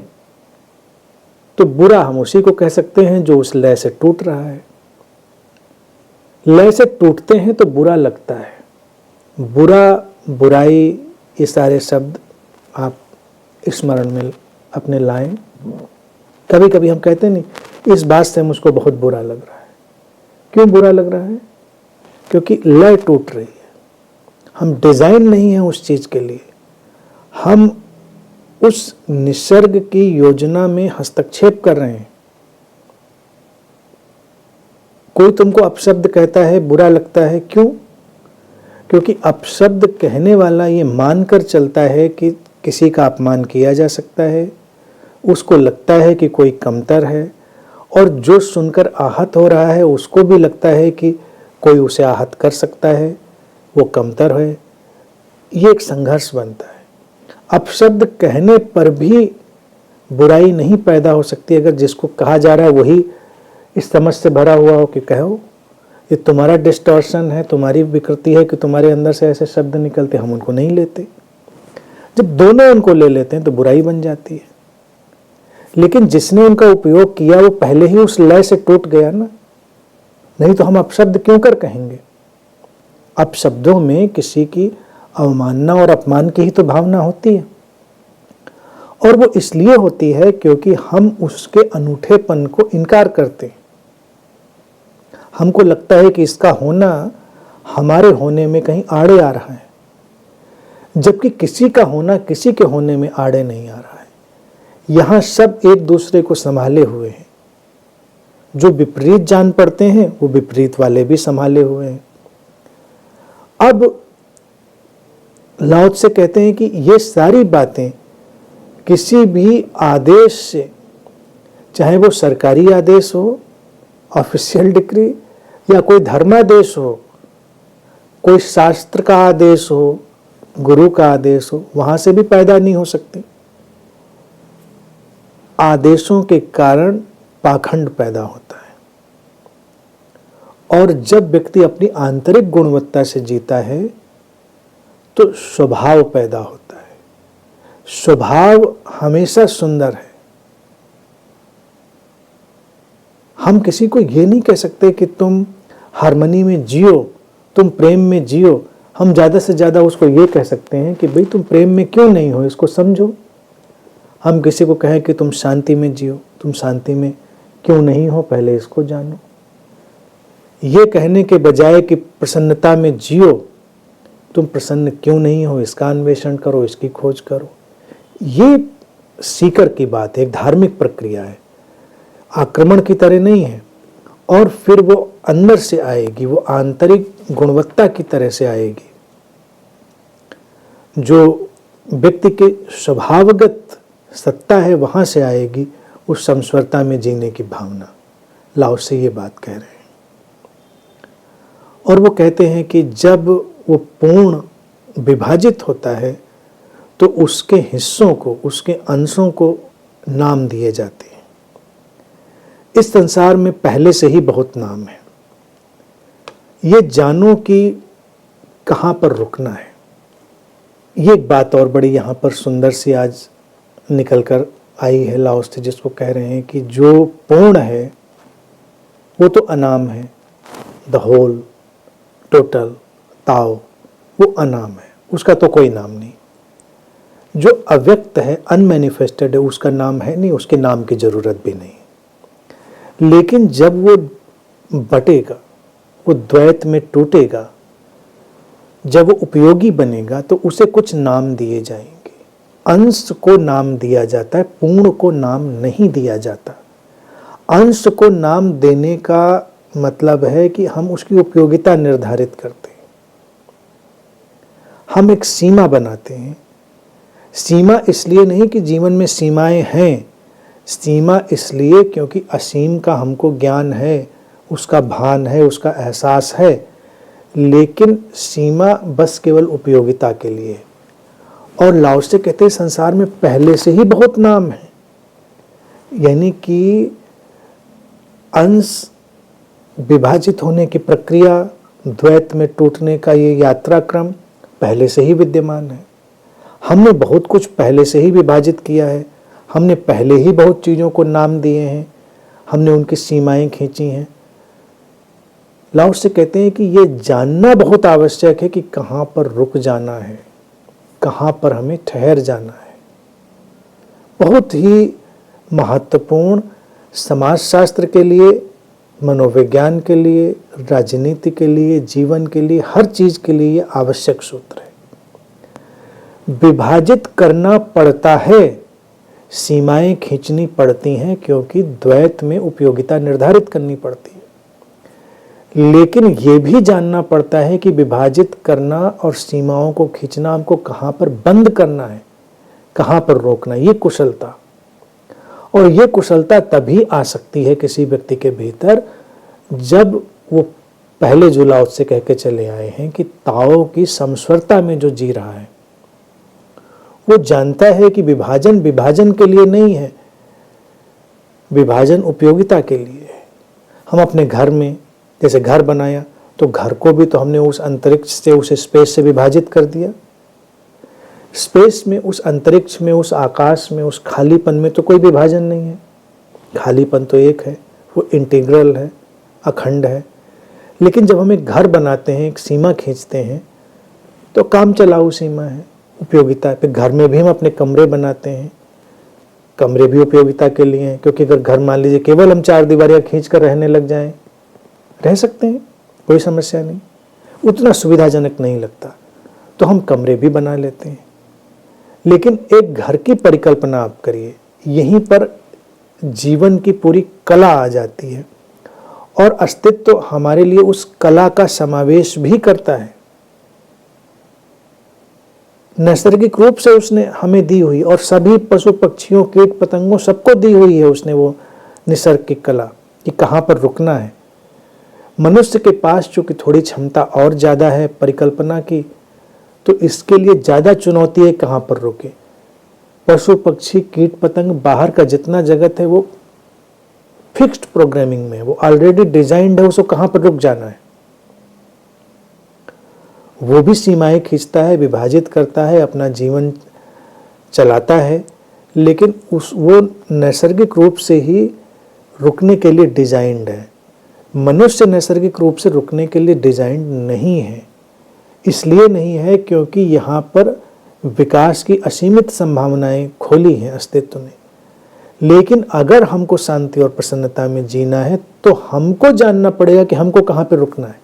तो बुरा हम उसी को कह सकते हैं जो उस लय से टूट रहा है। लय से टूटते हैं तो बुरा लगता है। बुरा, बुराई, ये सारे शब्द आप स्मरण में अपने लाएं। कभी कभी हम कहते नहीं, इस बात से मुझको बहुत बुरा लग रहा है। क्यों बुरा लग रहा है? क्योंकि लय टूट रही है। हम डिजाइन नहीं है उस चीज के लिए, हम उस निसर्ग की योजना में हस्तक्षेप कर रहे हैं। कोई तुमको अपशब्द कहता है, बुरा लगता है, क्यों? क्योंकि अपशब्द कहने वाला ये मानकर चलता है कि किसी का अपमान किया जा सकता है, उसको लगता है कि कोई कमतर है, और जो सुनकर आहत हो रहा है उसको भी लगता है कि कोई उसे आहत कर सकता है, वो कमतर है। ये एक संघर्ष बनता है। अपशब्द कहने पर भी बुराई नहीं पैदा हो सकती अगर जिसको कहा जा रहा है वही इस समझ से भरा हुआ हो कि कहो ये तुम्हारा डिस्टॉर्शन है, तुम्हारी विकृति है कि तुम्हारे अंदर से ऐसे शब्द निकलते, हम उनको नहीं लेते। जब दोनों उनको ले लेते हैं तो बुराई बन जाती है। लेकिन जिसने उनका उपयोग किया वो पहले ही उस लय से टूट गया ना, नहीं तो हम अपशब्द क्यों कर कहेंगे? अपशब्दों में किसी की अवमानना और अपमान की ही तो भावना होती है, और वो इसलिए होती है क्योंकि हम उसके अनूठेपन को इनकार करते हैं। हमको लगता है कि इसका होना हमारे होने में कहीं आड़े आ रहा है, जबकि किसी का होना किसी के होने में आड़े नहीं आ रहा है। यहां सब एक दूसरे को संभाले हुए हैं। जो विपरीत जान पड़ते हैं वो विपरीत वाले भी संभाले हुए हैं। अब लाओ त्से कहते हैं कि ये सारी बातें किसी भी आदेश से, चाहे वो सरकारी आदेश हो, ऑफिशियल डिक्री, या कोई धर्मादेश हो, कोई शास्त्र का आदेश हो, गुरु का आदेश हो, वहां से भी पैदा नहीं हो सकती। आदेशों के कारण पाखंड पैदा होता है, और जब व्यक्ति अपनी आंतरिक गुणवत्ता से जीता है तो स्वभाव पैदा होता है। स्वभाव हमेशा सुंदर है। हम किसी को ये नहीं कह सकते कि तुम हार्मनी में जियो, तुम प्रेम में जियो। हम ज़्यादा से ज़्यादा उसको ये कह सकते हैं कि भाई तुम प्रेम में क्यों नहीं हो, इसको समझो। हम किसी को कहें कि तुम शांति में जियो, तुम शांति में क्यों नहीं हो, पहले इसको जानो। ये कहने के बजाय कि प्रसन्नता में जियो, तुम प्रसन्न क्यों नहीं हो, इसका अन्वेषण करो, इसकी खोज करो। ये सीकर की बात है, एक धार्मिक प्रक्रिया है, आक्रमण की तरह नहीं है। और फिर वो अंदर से आएगी, वो आंतरिक गुणवत्ता की तरह से आएगी, जो व्यक्ति के स्वभावगत सत्ता है वहां से आएगी, उस समस्वरता में जीने की भावना। लाओ से ये बात कह रहे हैं। और वो कहते हैं कि जब वो पूर्ण विभाजित होता है तो उसके हिस्सों को, उसके अंशों को नाम दिए जाते हैं। इस संसार में पहले से ही बहुत नाम है। ये जानो कि कहाँ पर रुकना है। ये एक बात और बड़ी यहाँ पर सुंदर सी आज निकल कर आई है लाओ से, जिसको कह रहे हैं कि जो पूर्ण है वो तो अनाम है, द होल, टोटल, ताओ, वो अनाम है, उसका तो कोई नाम नहीं। जो अव्यक्त है, अनमैनिफेस्टेड है, उसका नाम है नहीं, उसके नाम की जरूरत भी नहीं। लेकिन जब वो बटेगा, वो द्वैत में टूटेगा, जब वो उपयोगी बनेगा तो उसे कुछ नाम दिए जाएंगे। अंश को नाम दिया जाता है, पूर्ण को नाम नहीं दिया जाता। अंश को नाम देने का मतलब है कि हम उसकी उपयोगिता निर्धारित करते हैं, हम एक सीमा बनाते हैं। सीमा इसलिए नहीं कि जीवन में सीमाएं हैं, सीमा इसलिए क्योंकि असीम का हमको ज्ञान है, उसका भान है, उसका एहसास है, लेकिन सीमा बस केवल उपयोगिता के लिए। और लाओ से कहते हैं संसार में पहले से ही बहुत नाम है, यानी कि अंश विभाजित होने की प्रक्रिया, द्वैत में टूटने का ये यात्रा क्रम पहले से ही विद्यमान है। हमने बहुत कुछ पहले से ही विभाजित किया है, हमने पहले ही बहुत चीज़ों को नाम दिए हैं, हमने उनकी सीमाएं खींची हैं। लाओ से कहते हैं कि ये जानना बहुत आवश्यक है कि कहाँ पर रुक जाना है, कहाँ पर हमें ठहर जाना है। बहुत ही महत्वपूर्ण समाजशास्त्र के लिए, मनोविज्ञान के लिए, राजनीति के लिए, जीवन के लिए, हर चीज के लिए ये आवश्यक सूत्र है। विभाजित करना पड़ता है, सीमाएं खींचनी पड़ती हैं, क्योंकि द्वैत में उपयोगिता निर्धारित करनी पड़ती है। लेकिन ये भी जानना पड़ता है कि विभाजित करना और सीमाओं को खींचना हमको कहाँ पर बंद करना है, कहाँ पर रोकना है, ये कुशलता। और ये कुशलता तभी आ सकती है किसी व्यक्ति के भीतर जब वो पहले जो लाओ से कह के चले आए हैं कि ताओ की समस्वरता में जो जी रहा है, वो जानता है कि विभाजन विभाजन के लिए नहीं है, विभाजन उपयोगिता के लिए है। हम अपने घर में जैसे घर बनाया तो घर को भी तो हमने उस अंतरिक्ष से, उस स्पेस से विभाजित कर दिया। स्पेस में, उस अंतरिक्ष में, उस आकाश में, उस खालीपन में तो कोई विभाजन नहीं है। खालीपन तो एक है, वो इंटीग्रल है, अखंड है। लेकिन जब हम एक घर बनाते हैं, एक सीमा खींचते हैं, तो काम चलाऊ सीमा है, उपयोगिता पे। घर में भी हम अपने कमरे बनाते हैं, कमरे भी उपयोगिता के लिए हैं, क्योंकि अगर घर मान लीजिए केवल हम 4 दीवारियां खींच कर रहने लग जाएं, रह सकते हैं, कोई समस्या नहीं, उतना सुविधाजनक नहीं लगता, तो हम कमरे भी बना लेते हैं। लेकिन एक घर की परिकल्पना आप करिए, यहीं पर जीवन की पूरी कला आ जाती है, और अस्तित्व तो हमारे लिए उस कला का समावेश भी करता है। नैसर्गिक रूप से उसने हमें दी हुई, और सभी पशु पक्षियों, कीट पतंगों, सबको दी हुई है उसने वो निसर्ग की कला कि कहाँ पर रुकना है। मनुष्य के पास चूंकि थोड़ी क्षमता और ज़्यादा है परिकल्पना की, तो इसके लिए ज़्यादा चुनौती है कहाँ पर रुके। पशु पक्षी कीट पतंग, बाहर का जितना जगत है वो फिक्स्ड प्रोग्रामिंग में है, वो ऑलरेडी डिजाइंड है, उसको कहाँ पर रुक जाना है। वो भी सीमाएं खींचता है, विभाजित करता है, अपना जीवन चलाता है, लेकिन वो नैसर्गिक रूप से ही रुकने के लिए डिजाइंड है। मनुष्य नैसर्गिक रूप से रुकने के लिए डिजाइंड नहीं है। इसलिए नहीं है क्योंकि यहाँ पर विकास की असीमित संभावनाएं खोली हैं अस्तित्व ने। लेकिन अगर हमको शांति और प्रसन्नता में जीना है तो हमको जानना पड़ेगा कि हमको कहाँ पे रुकना है।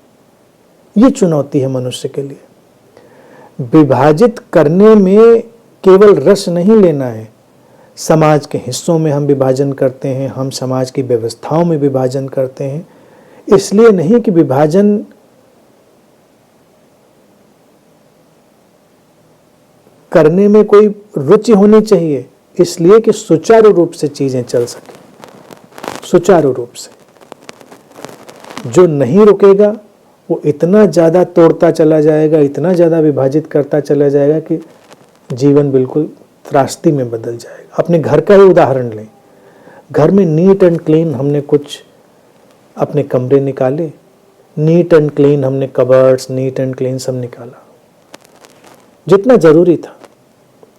ये चुनौती है मनुष्य के लिए। विभाजित करने में केवल रस नहीं लेना है। समाज के हिस्सों में हम विभाजन करते हैं, हम समाज की व्यवस्थाओं में विभाजन करते हैं, इसलिए नहीं कि विभाजन करने में कोई रुचि होनी चाहिए, इसलिए कि सुचारू रूप से चीजें चल सके। सुचारू रूप से जो नहीं रुकेगा वो इतना ज्यादा तोड़ता चला जाएगा, इतना ज्यादा विभाजित करता चला जाएगा कि जीवन बिल्कुल त्रासदी में बदल जाएगा। अपने घर का ही उदाहरण लें। घर में नीट एंड क्लीन हमने कुछ अपने कमरे निकाले, नीट एंड क्लीन हमने कबर्ड्स, नीट एंड क्लीन सब निकाला जितना जरूरी था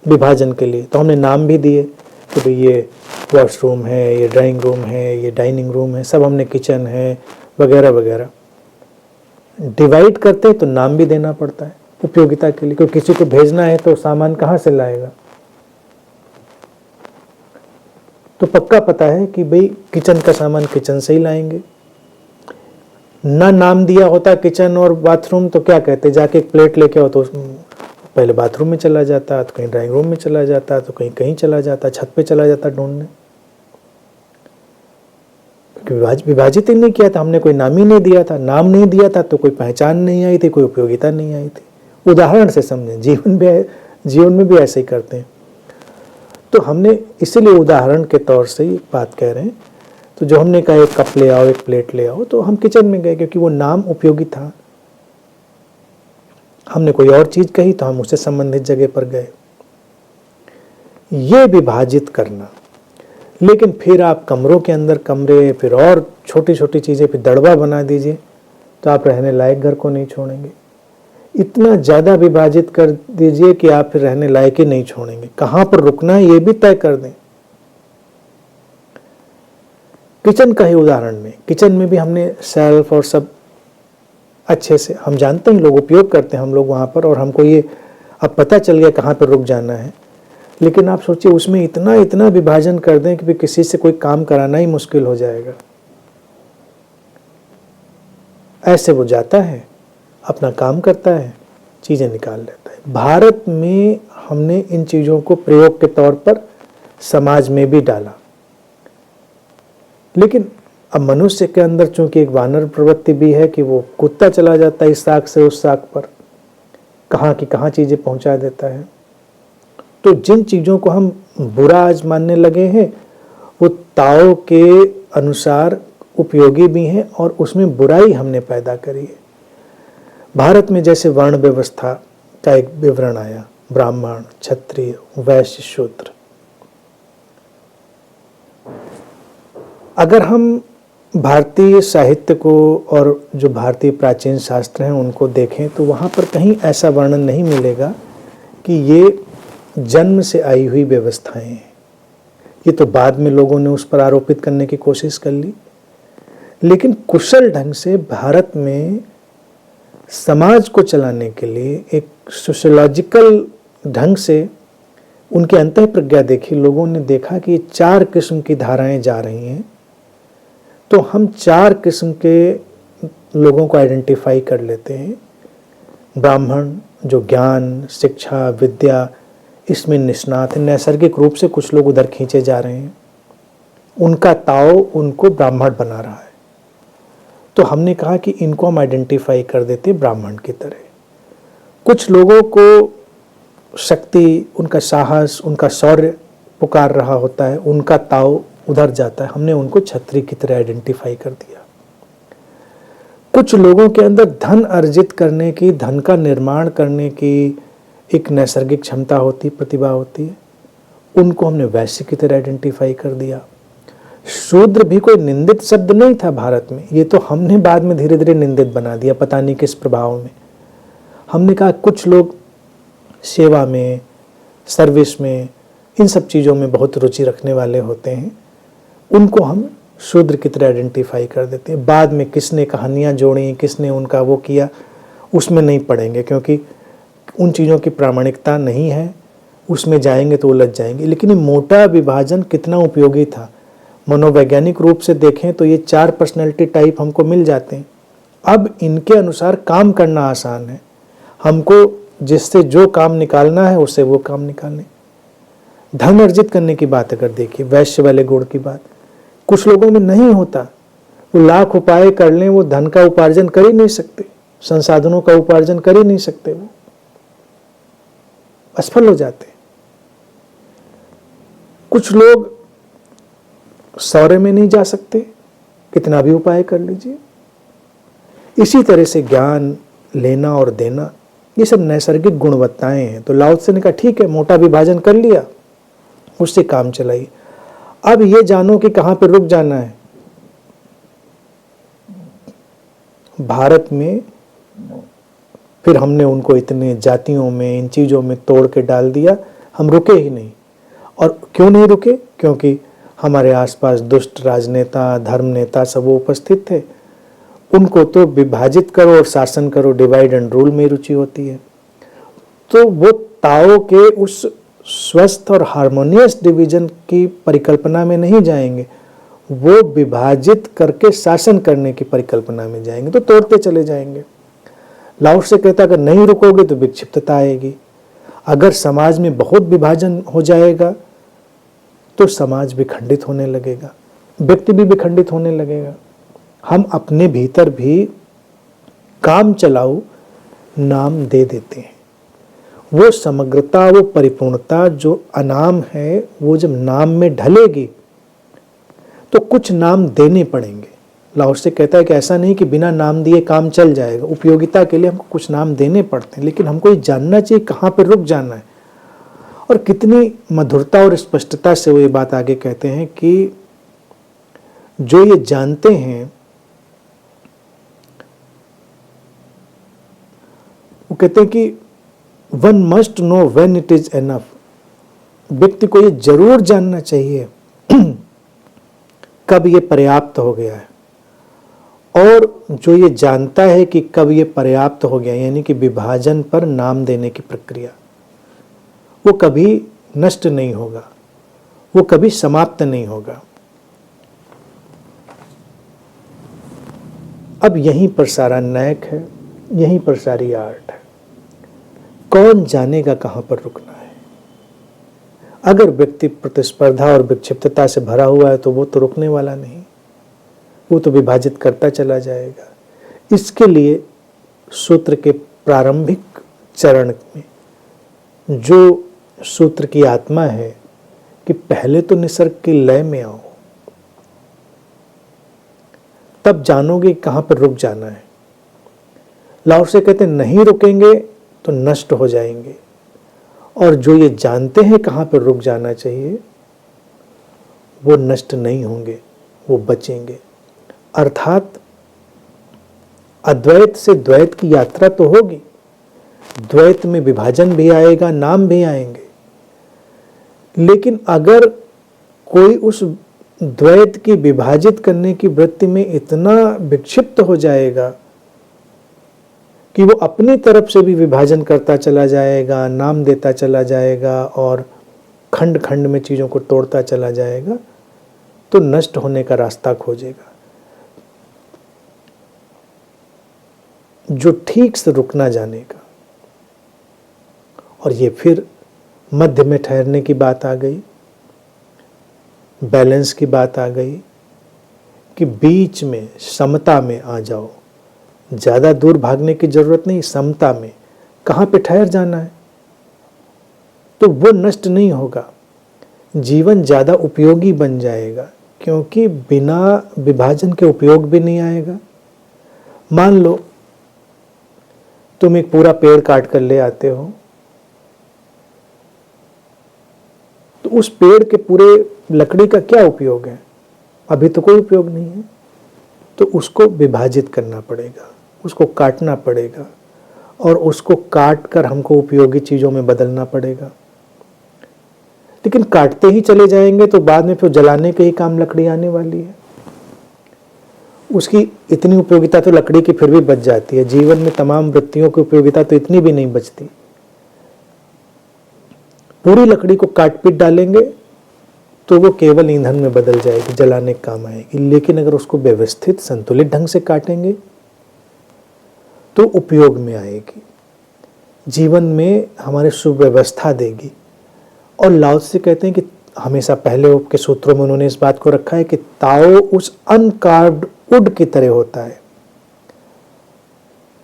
विभाजन के लिए। तो हमने नाम भी दिए कि भाई ये वॉशरूम है, ये ड्राइंग रूम है, ये डाइनिंग रूम है, सब हमने किचन है वगैरह वगैरह। डिवाइड करते हैं तो नाम भी देना पड़ता है उपयोगिता के लिए, क्योंकि किसी को भेजना है तो सामान कहाँ से लाएगा। तो पक्का पता है कि भाई किचन का सामान किचन से ही लाएंगे। ना नाम दिया होता किचन और बाथरूम तो क्या कहते, जाके एक प्लेट लेके आओ तो पहले बाथरूम में चला जाता, तो कहीं ड्राइंग रूम में चला जाता, तो कहीं कहीं चला जाता, छत पे चला जाता ढूंढने। विभाजित ही नहीं किया था हमने, कोई नाम ही नहीं दिया था। नाम नहीं दिया था तो कोई पहचान नहीं आई थी, कोई उपयोगिता नहीं आई थी। उदाहरण से समझें, जीवन में भी ऐसे ही करते हैं। तो हमने इसीलिए उदाहरण के तौर से ये बात कह रहे हैं। तो जो हमने कहा एक कप ले आओ, एक प्लेट ले आओ, तो हम किचन में गए क्योंकि वो नाम उपयोगी था। हमने कोई और चीज कही तो हम उससे संबंधित जगह पर गए। ये विभाजित करना। लेकिन फिर आप कमरों के अंदर कमरे, फिर और छोटी छोटी चीजें, फिर दड़बा बना दीजिए तो आप रहने लायक घर को नहीं छोड़ेंगे। इतना ज्यादा विभाजित कर दीजिए कि आप फिर रहने लायक ही नहीं छोड़ेंगे। कहां पर रुकना है ये भी तय कर दें। किचन का ही उदाहरण में, किचन में भी हमने सेल्फ और सब अच्छे से, हम जानते हैं लोग उपयोग करते हैं हम लोग वहां पर, और हमको ये अब पता चल गया कहां पर रुक जाना है। लेकिन आप सोचिए उसमें इतना इतना विभाजन कर दें कि किसी से कोई काम कराना ही मुश्किल हो जाएगा। ऐसे वो जाता है, अपना काम करता है, चीजें निकाल लेता है। भारत में हमने इन चीजों को प्रयोग के तौर पर समाज में भी डाला। लेकिन अब मनुष्य के अंदर चूंकि एक वानर प्रवृत्ति भी है कि वो कूदता चला जाता है इस साख से उस साख पर, कहाँ की कहाँ चीजें पहुंचा देता है। तो जिन चीजों को हम बुरा आज मानने लगे हैं वो ताओ के अनुसार उपयोगी भी हैं और उसमें बुराई हमने पैदा करी है। भारत में जैसे वर्ण व्यवस्था का एक विवरण आया, ब्राह्मण, क्षत्रिय, वैश्य, शूद्र। अगर हम भारतीय साहित्य को और जो भारतीय प्राचीन शास्त्र हैं उनको देखें तो वहाँ पर कहीं ऐसा वर्णन नहीं मिलेगा कि ये जन्म से आई हुई व्यवस्थाएं हैं। ये तो बाद में लोगों ने उस पर आरोपित करने की कोशिश कर ली। लेकिन कुशल ढंग से भारत में समाज को चलाने के लिए एक सोशियोलॉजिकल ढंग से उनकी अंतःप्रज्ञा देखी। लोगों ने देखा कि ये 4 किस्म की धाराएं जा रही हैं, तो हम 4 किस्म के लोगों को आइडेंटिफाई कर लेते हैं। ब्राह्मण जो ज्ञान, शिक्षा, विद्या इसमें निष्णात है, नैसर्गिक रूप से कुछ लोग उधर खींचे जा रहे हैं, उनका ताव उनको ब्राह्मण बना रहा है। तो हमने कहा कि इनको हम आइडेंटिफाई कर देते ब्राह्मण की तरह। कुछ लोगों को शक्ति, उनका साहस, उनका शौर्य पुकार रहा होता है, उनका ताव उधर जाता है, हमने उनको क्षत्रिय की तरह आइडेंटिफाई कर दिया। कुछ लोगों के अंदर धन अर्जित करने की, धन का निर्माण करने की एक नैसर्गिक क्षमता होती, प्रतिभा होती है, उनको हमने वैश्य की तरह आइडेंटिफाई कर दिया। शूद्र भी कोई निंदित शब्द नहीं था भारत में, ये तो हमने बाद में धीरे धीरे निंदित बना दिया, पता नहीं किस प्रभाव में। हमने कहा कुछ लोग सेवा में, सर्विस में, इन सब चीज़ों में बहुत रुचि रखने वाले होते हैं, उनको हम शूद्र की तरह आइडेंटिफाई कर देते हैं। बाद में किसने कहानियाँ जोड़ी, किसने उनका वो किया, उसमें नहीं पड़ेंगे क्योंकि उन चीज़ों की प्रामाणिकता नहीं है, उसमें जाएंगे तो उलझ जाएंगे। लेकिन ये मोटा विभाजन कितना उपयोगी था। मनोवैज्ञानिक रूप से देखें तो ये 4 पर्सनैलिटी टाइप हमको मिल जाते हैं। अब इनके अनुसार काम करना आसान है, हमको जिससे जो काम निकालना है उससे वो काम निकालने। धन अर्जित करने की बात अगर देखिए, वैश्य वाले गुण की बात कुछ लोगों में नहीं होता, वो लाख उपाय कर लें वो धन का उपार्जन कर ही नहीं सकते, संसाधनों का उपार्जन कर ही नहीं सकते, वो असफल हो जाते। कुछ लोग शौर्य में नहीं जा सकते, कितना भी उपाय कर लीजिए। इसी तरह से ज्ञान लेना और देना ये सब नैसर्गिक गुणवत्ताएं हैं। तो लाओ त्से ने कहा ठीक है, मोटा विभाजन कर लिया, उससे काम चलाइए। अब ये जानो कि कहां पर रुक जाना है। भारत में फिर हमने उनको इतने जातियों में, इन चीजों में तोड़ के डाल दिया, हम रुके ही नहीं। और क्यों नहीं रुके? क्योंकि हमारे आसपास दुष्ट राजनेता, धर्म नेता सब वो उपस्थित थे। उनको तो विभाजित करो और शासन करो, डिवाइड एंड रूल में रुचि होती है। तो वो ताओ के उस स्वस्थ और हार्मोनियस डिवीजन की परिकल्पना में नहीं जाएंगे, वो विभाजित करके शासन करने की परिकल्पना में जाएंगे, तो तोड़ते चले जाएंगे। लाओ से कहता अगर नहीं रुकोगे तो विक्षिप्तता आएगी। अगर समाज में बहुत विभाजन हो जाएगा तो समाज विखंडित होने लगेगा, व्यक्ति भी विखंडित होने लगेगा। हम अपने भीतर भी काम चलाऊ नाम दे देते हैं। वो समग्रता, वो परिपूर्णता जो अनाम है, वो जब नाम में ढलेगी तो कुछ नाम देने पड़ेंगे। लाओ से कहता है कि ऐसा नहीं कि बिना नाम दिए काम चल जाएगा, उपयोगिता के लिए हमको कुछ नाम देने पड़ते हैं, लेकिन हमको ये जानना चाहिए कहाँ पर रुक जाना है। और कितनी मधुरता और स्पष्टता से वो ये बात आगे कहते हैं कि जो ये जानते हैं, वो कहते हैं कि one must know when it is enough. व्यक्ति को ये जरूर जानना चाहिए कब ये पर्याप्त हो गया है। और जो ये जानता है कि कब ये पर्याप्त हो गया, यानी कि विभाजन पर नाम देने की प्रक्रिया, वो कभी नष्ट नहीं होगा, वो कभी समाप्त नहीं होगा। अब यहीं पर सारा नैक है, यहीं पर सारी आर्ट है। कौन जानेगा कहां पर रुकना है। अगर व्यक्ति प्रतिस्पर्धा और विक्षिप्तता से भरा हुआ है तो वो तो रुकने वाला नहीं, वो तो विभाजित करता चला जाएगा। इसके लिए सूत्र के प्रारंभिक चरण में जो सूत्र की आत्मा है कि पहले तो निसर्ग की लय में आओ, तब जानोगे कहां पर रुक जाना है। लाओ से कहते नहीं रुकेंगे तो नष्ट हो जाएंगे, और जो ये जानते हैं कहां पर रुक जाना चाहिए वो नष्ट नहीं होंगे, वो बचेंगे। अर्थात अद्वैत से द्वैत की यात्रा तो होगी, द्वैत में विभाजन भी आएगा, नाम भी आएंगे, लेकिन अगर कोई उस द्वैत की विभाजित करने की वृत्ति में इतना विक्षिप्त हो जाएगा कि वो अपनी तरफ से भी विभाजन करता चला जाएगा, नाम देता चला जाएगा और खंड खंड में चीज़ों को तोड़ता चला जाएगा, तो नष्ट होने का रास्ता खोजेगा। जो ठीक से रुकना जानेगा, और ये फिर मध्य में ठहरने की बात आ गई, बैलेंस की बात आ गई कि बीच में समता में आ जाओ। ज़्यादा दूर भागने की जरूरत नहीं, समता में कहाँ पे ठहर जाना है, तो वो नष्ट नहीं होगा। जीवन ज़्यादा उपयोगी बन जाएगा, क्योंकि बिना विभाजन के उपयोग भी नहीं आएगा। मान लो तुम एक पूरा पेड़ काट कर ले आते हो, तो उस पेड़ के पूरे लकड़ी का क्या उपयोग है? अभी तो कोई उपयोग नहीं है। तो उसको विभाजित करना पड़ेगा, उसको काटना पड़ेगा, और उसको काट कर हमको उपयोगी चीज़ों में बदलना पड़ेगा। लेकिन काटते ही चले जाएंगे तो बाद में फिर जलाने के ही काम लकड़ी आने वाली है। उसकी इतनी उपयोगिता तो लकड़ी की फिर भी बच जाती है। जीवन में तमाम वृत्तियों की उपयोगिता तो इतनी भी नहीं बचती। पूरी लकड़ी को काट पीट डालेंगे तो वो केवल ईंधन में बदल जाएगी, जलाने के काम आएगी। लेकिन अगर उसको व्यवस्थित संतुलित ढंग से काटेंगे तो उपयोग में आएगी, जीवन में हमारे सुव्यवस्था देगी। और लाओ से कहते हैं कि हमेशा पहले के सूत्रों में उन्होंने इस बात को रखा है कि ताओ उस अनकार्व्ड वुड की तरह होता है,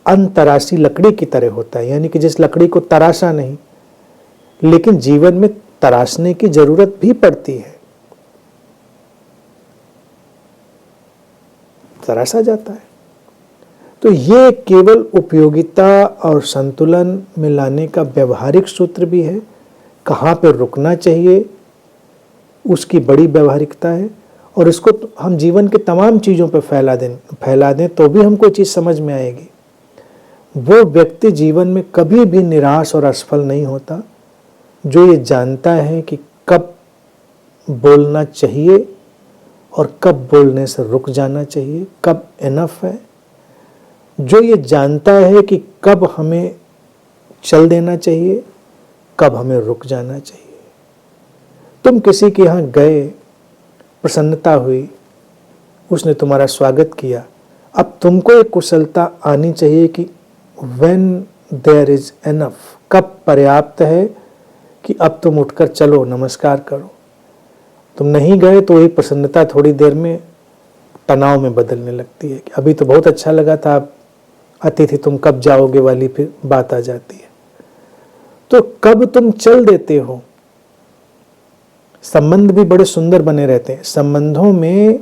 अनतराशी लकड़ी की तरह होता है, यानी कि जिस लकड़ी को तराशा नहीं, लेकिन जीवन में तराशने की जरूरत भी पड़ती है, तराशा जाता है। तो ये केवल उपयोगिता और संतुलन में लाने का व्यवहारिक सूत्र भी है। कहाँ पर रुकना चाहिए उसकी बड़ी व्यवहारिकता है, और इसको हम जीवन के तमाम चीज़ों पर फैला दें तो भी हमको चीज़ समझ में आएगी। वो व्यक्ति जीवन में कभी भी निराश और असफल नहीं होता जो ये जानता है कि कब बोलना चाहिए और कब बोलने से रुक जाना चाहिए, कब इनफ है। जो ये जानता है कि कब हमें चल देना चाहिए, कब हमें रुक जाना चाहिए। तुम किसी के यहाँ गए, प्रसन्नता हुई, उसने तुम्हारा स्वागत किया, अब तुमको एक कुशलता आनी चाहिए कि when there is enough, कब पर्याप्त है कि अब तुम उठकर चलो, नमस्कार करो। तुम नहीं गए तो वही प्रसन्नता थोड़ी देर में तनाव में बदलने लगती है कि अभी तो बहुत अच्छा लगा था, अब अतिथि तुम कब जाओगे वाली फिर बात आ जाती है। तो कब तुम चल देते हो, संबंध भी बड़े सुंदर बने रहते हैं। संबंधों में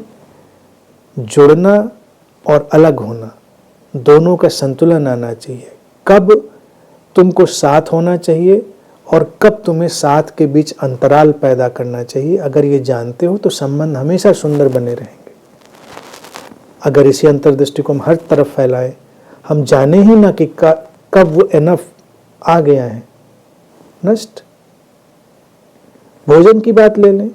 जुड़ना और अलग होना दोनों का संतुलन आना चाहिए। कब तुमको साथ होना चाहिए और कब तुम्हें साथ के बीच अंतराल पैदा करना चाहिए, अगर ये जानते हो तो संबंध हमेशा सुंदर बने रहेंगे। अगर इसी अंतर्दृष्टि को हम हर तरफ फैलाएं, हम जाने ही ना कि कब वो एनफ आ गया है, नष्ट। भोजन की बात ले लें,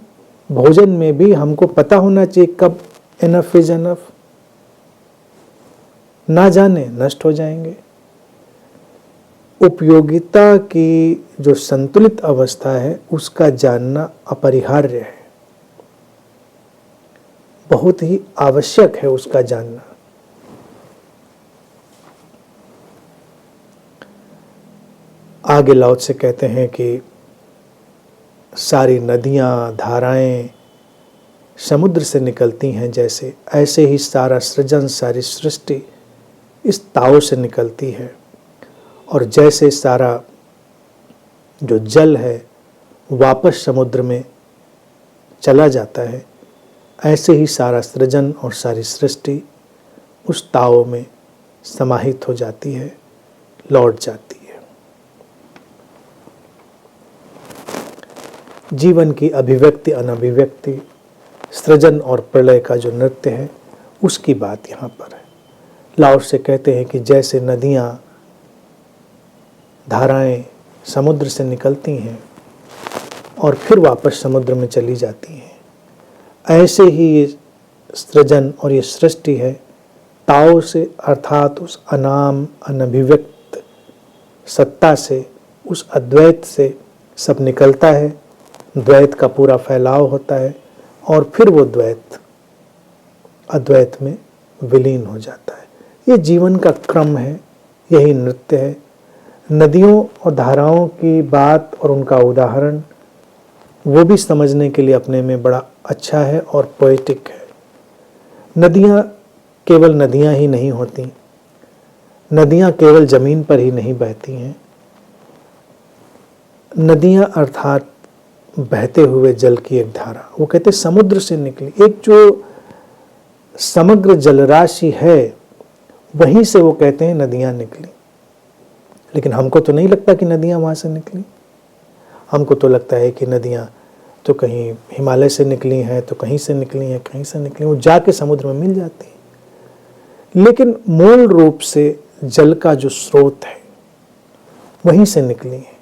भोजन में भी हमको पता होना चाहिए कब एनफ इज एनफ, ना जाने नष्ट हो जाएंगे। उपयोगिता की जो संतुलित अवस्था है उसका जानना अपरिहार्य है, बहुत ही आवश्यक है उसका जानना। आगे लाओ से कहते हैं कि सारी नदियां धाराएं समुद्र से निकलती हैं जैसे, ऐसे ही सारा सृजन सारी सृष्टि इस ताओ से निकलती है। और जैसे सारा जो जल है वापस समुद्र में चला जाता है, ऐसे ही सारा सृजन और सारी सृष्टि उस ताओ में समाहित हो जाती है, लौट जाती है। जीवन की अभिव्यक्ति अनभिव्यक्ति, सृजन और प्रलय का जो नृत्य है उसकी बात यहाँ पर है। लाओ से कहते हैं कि जैसे नदियाँ धाराएं समुद्र से निकलती हैं और फिर वापस समुद्र में चली जाती हैं, ऐसे ही ये सृजन और ये सृष्टि है ताओ से, अर्थात उस अनाम अनभिव्यक्त सत्ता से, उस अद्वैत से सब निकलता है। द्वैत का पूरा फैलाव होता है और फिर वो द्वैत अद्वैत में विलीन हो जाता है। ये जीवन का क्रम है, यही नृत्य है। नदियों और धाराओं की बात और उनका उदाहरण वो भी समझने के लिए अपने में बड़ा अच्छा है और पोएटिक है। नदियाँ केवल नदियाँ ही नहीं होती, नदियाँ केवल जमीन पर ही नहीं बहती हैं। नदियाँ अर्थात बहते हुए जल की एक धारा, वो कहते समुद्र से निकली, एक जो समग्र जलराशि है वहीं से वो कहते हैं नदियाँ निकली। लेकिन हमको तो नहीं लगता कि नदियाँ वहाँ से निकली, हमको तो लगता है कि नदियाँ तो कहीं हिमालय से निकली हैं, तो कहीं से निकली हैं, कहीं से निकली, वो जाके समुद्र में मिल जाती हैं। लेकिन मूल रूप से जल का जो स्रोत है वहीं से निकली हैं।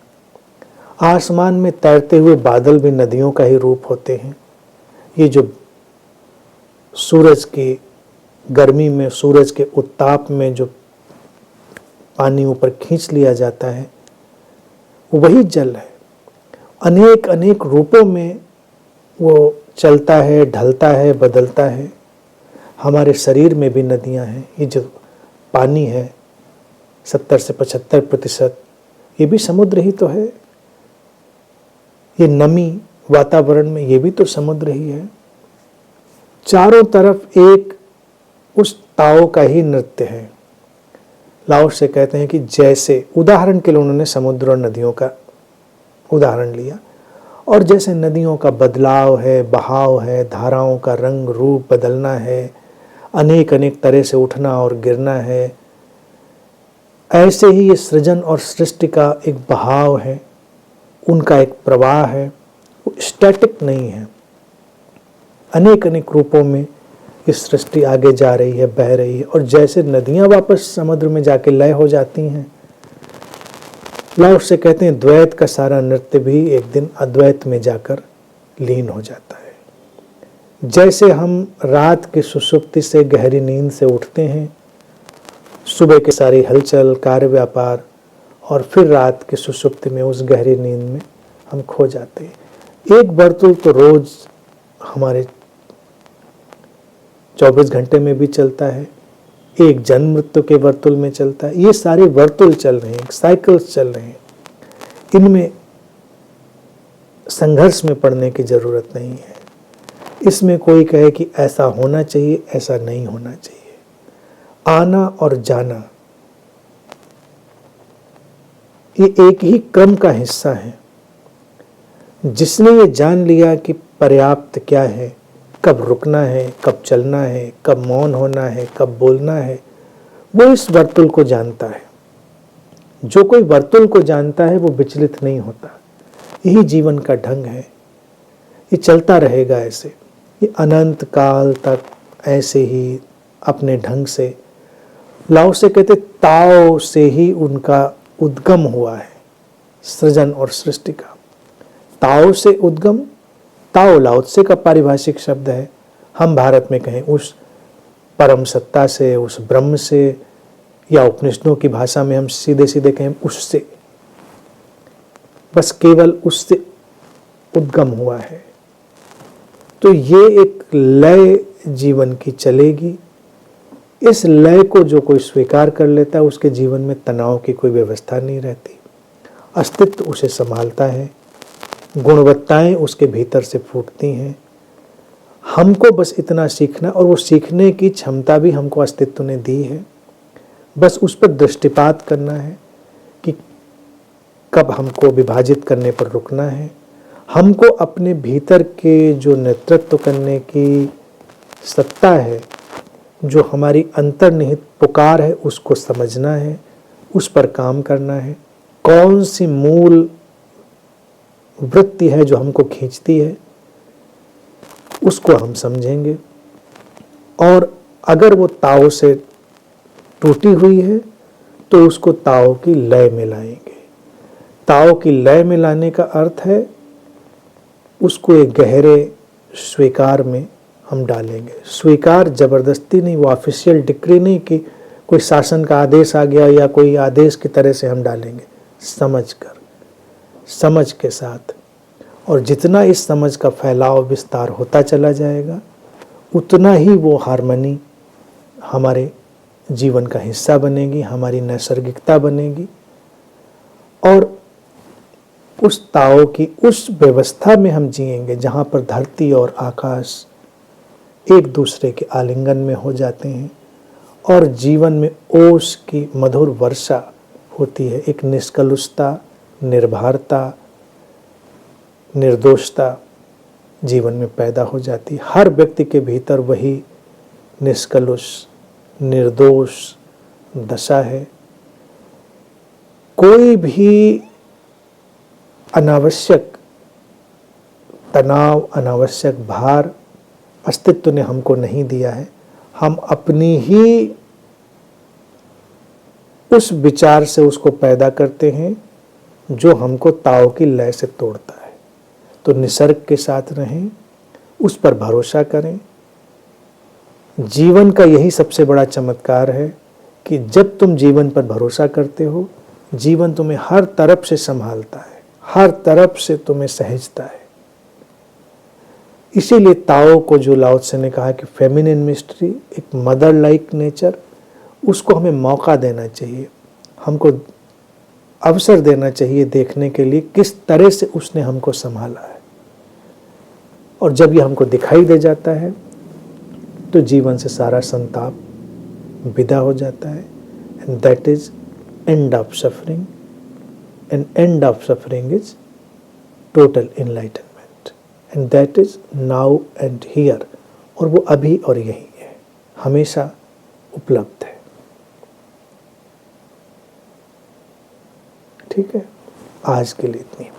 आसमान में तैरते हुए बादल भी नदियों का ही रूप होते हैं। ये जो सूरज की गर्मी में, सूरज के उत्ताप में जो पानी ऊपर खींच लिया जाता है वो वही जल है। अनेक अनेक रूपों में वो चलता है, ढलता है, बदलता है। हमारे शरीर में भी नदियां हैं। ये जो पानी है 70 से 75%, ये भी समुद्र ही तो है। ये नमी वातावरण में, ये भी तो समुद्र ही है। चारों तरफ एक उस ताओ का ही नृत्य है। लाओ से कहते हैं कि जैसे, उदाहरण के लिए उन्होंने समुद्र और नदियों का उदाहरण लिया, और जैसे नदियों का बदलाव है, बहाव है, धाराओं का रंग रूप बदलना है, अनेक अनेक तरह से उठना और गिरना है, ऐसे ही ये सृजन और सृष्टि का एक बहाव है, उनका एक प्रवाह है, वो स्टैटिक नहीं है। अनेक अनेक रूपों में ये सृष्टि आगे जा रही है, बह रही है। और जैसे नदियां वापस समुद्र में जाके लय हो जाती हैं, लाओ से कहते हैं द्वैत का सारा नृत्य भी एक दिन अद्वैत में जाकर लीन हो जाता है। जैसे हम रात की सुषुप्ति से, गहरी नींद से उठते हैं, सुबह के सारी हलचल, कार्य व्यापार, और फिर रात की सुषुप्ति में, उस गहरी नींद में हम खो जाते हैं। एक वर्तुल तो रोज हमारे 24 घंटे में भी चलता है, एक जन्म मृत्यु के वर्तुल में चलता है। ये सारे वर्तुल चल रहे हैं, साइकिल्स चल रहे हैं। इनमें संघर्ष में पड़ने की जरूरत नहीं है। इसमें कोई कहे कि ऐसा होना चाहिए, ऐसा नहीं होना चाहिए। आना और जाना ये एक ही क्रम का हिस्सा है। जिसने ये जान लिया कि पर्याप्त क्या है, कब रुकना है, कब चलना है, कब मौन होना है, कब बोलना है, वो इस वर्तुल को जानता है। जो कोई वर्तुल को जानता है वो विचलित नहीं होता। यही जीवन का ढंग है। ये चलता रहेगा ऐसे, ये अनंत काल तक ऐसे ही अपने ढंग से। लाओ से कहते ताओ से ही उनका उद्गम हुआ है, सृजन और सृष्टि का। ताओ से उद्गम, ताओ लाओ से का पारिभाषिक शब्द है। हम भारत में कहें उस परम सत्ता से, उस ब्रह्म से, या उपनिषदों की भाषा में हम सीधे सीधे कहें उससे, बस केवल उससे उद्गम हुआ है। तो ये एक लय जीवन की चलेगी। इस लय को जो कोई स्वीकार कर लेता है उसके जीवन में तनाव की कोई व्यवस्था नहीं रहती। अस्तित्व उसे संभालता है, गुणवत्ताएं उसके भीतर से फूटती हैं। हमको बस इतना सीखना, और वो सीखने की क्षमता भी हमको अस्तित्व ने दी है। बस उस पर दृष्टिपात करना है कि कब हमको विभाजित करने पर रुकना है। हमको अपने भीतर के जो नेतृत्व करने की सत्ता है, जो हमारी अंतर्निहित पुकार है, उसको समझना है, उस पर काम करना है। कौन सी मूल वृत्ति है जो हमको खींचती है, उसको हम समझेंगे। और अगर वो ताओ से टूटी हुई है तो उसको ताओ की लय में लाएंगे। ताओ की लय में लाने का अर्थ है उसको एक गहरे स्वीकार में हम डालेंगे। स्वीकार जबरदस्ती नहीं, वो ऑफिशियल डिक्री नहीं कि कोई शासन का आदेश आ गया या कोई आदेश की तरह से हम डालेंगे। समझकर, समझ के साथ। और जितना इस समझ का फैलाव विस्तार होता चला जाएगा, उतना ही वो हार्मनी हमारे जीवन का हिस्सा बनेगी, हमारी नैसर्गिकता बनेगी। और उस ताओ की उस व्यवस्था में हम जिएंगे जहाँ पर धरती और आकाश एक दूसरे के आलिंगन में हो जाते हैं और जीवन में ओस की मधुर वर्षा होती है। एक निष्कलुषता, निर्भरता, निर्दोषता जीवन में पैदा हो जाती है। हर व्यक्ति के भीतर वही निष्कलुष, निर्दोष दशा है। कोई भी अनावश्यक तनाव, अनावश्यक भार अस्तित्व ने हमको नहीं दिया है। हम अपनी ही उस विचार से उसको पैदा करते हैं जो हमको ताओ की लय से तोड़ता है। तो निसर्ग के साथ रहें, उस पर भरोसा करें। जीवन का यही सबसे बड़ा चमत्कार है कि जब तुम जीवन पर भरोसा करते हो, जीवन तुम्हें हर तरफ से संभालता है, हर तरफ से तुम्हें सहेजता है। इसीलिए ताओ को जो लाओ त्से ने कहा कि फेमिनिन मिस्ट्री, एक मदर लाइक नेचर, उसको हमें मौका देना चाहिए, हमको अवसर देना चाहिए देखने के लिए किस तरह से उसने हमको संभाला है। और जब ये हमको दिखाई दे जाता है तो जीवन से सारा संताप विदा हो जाता है। And that is end of suffering. And end of suffering is total enlightenment. And that is now and here. और वो अभी और यही है, हमेशा उपलब्ध है। ठीक है, आज के लिए इतनी बात।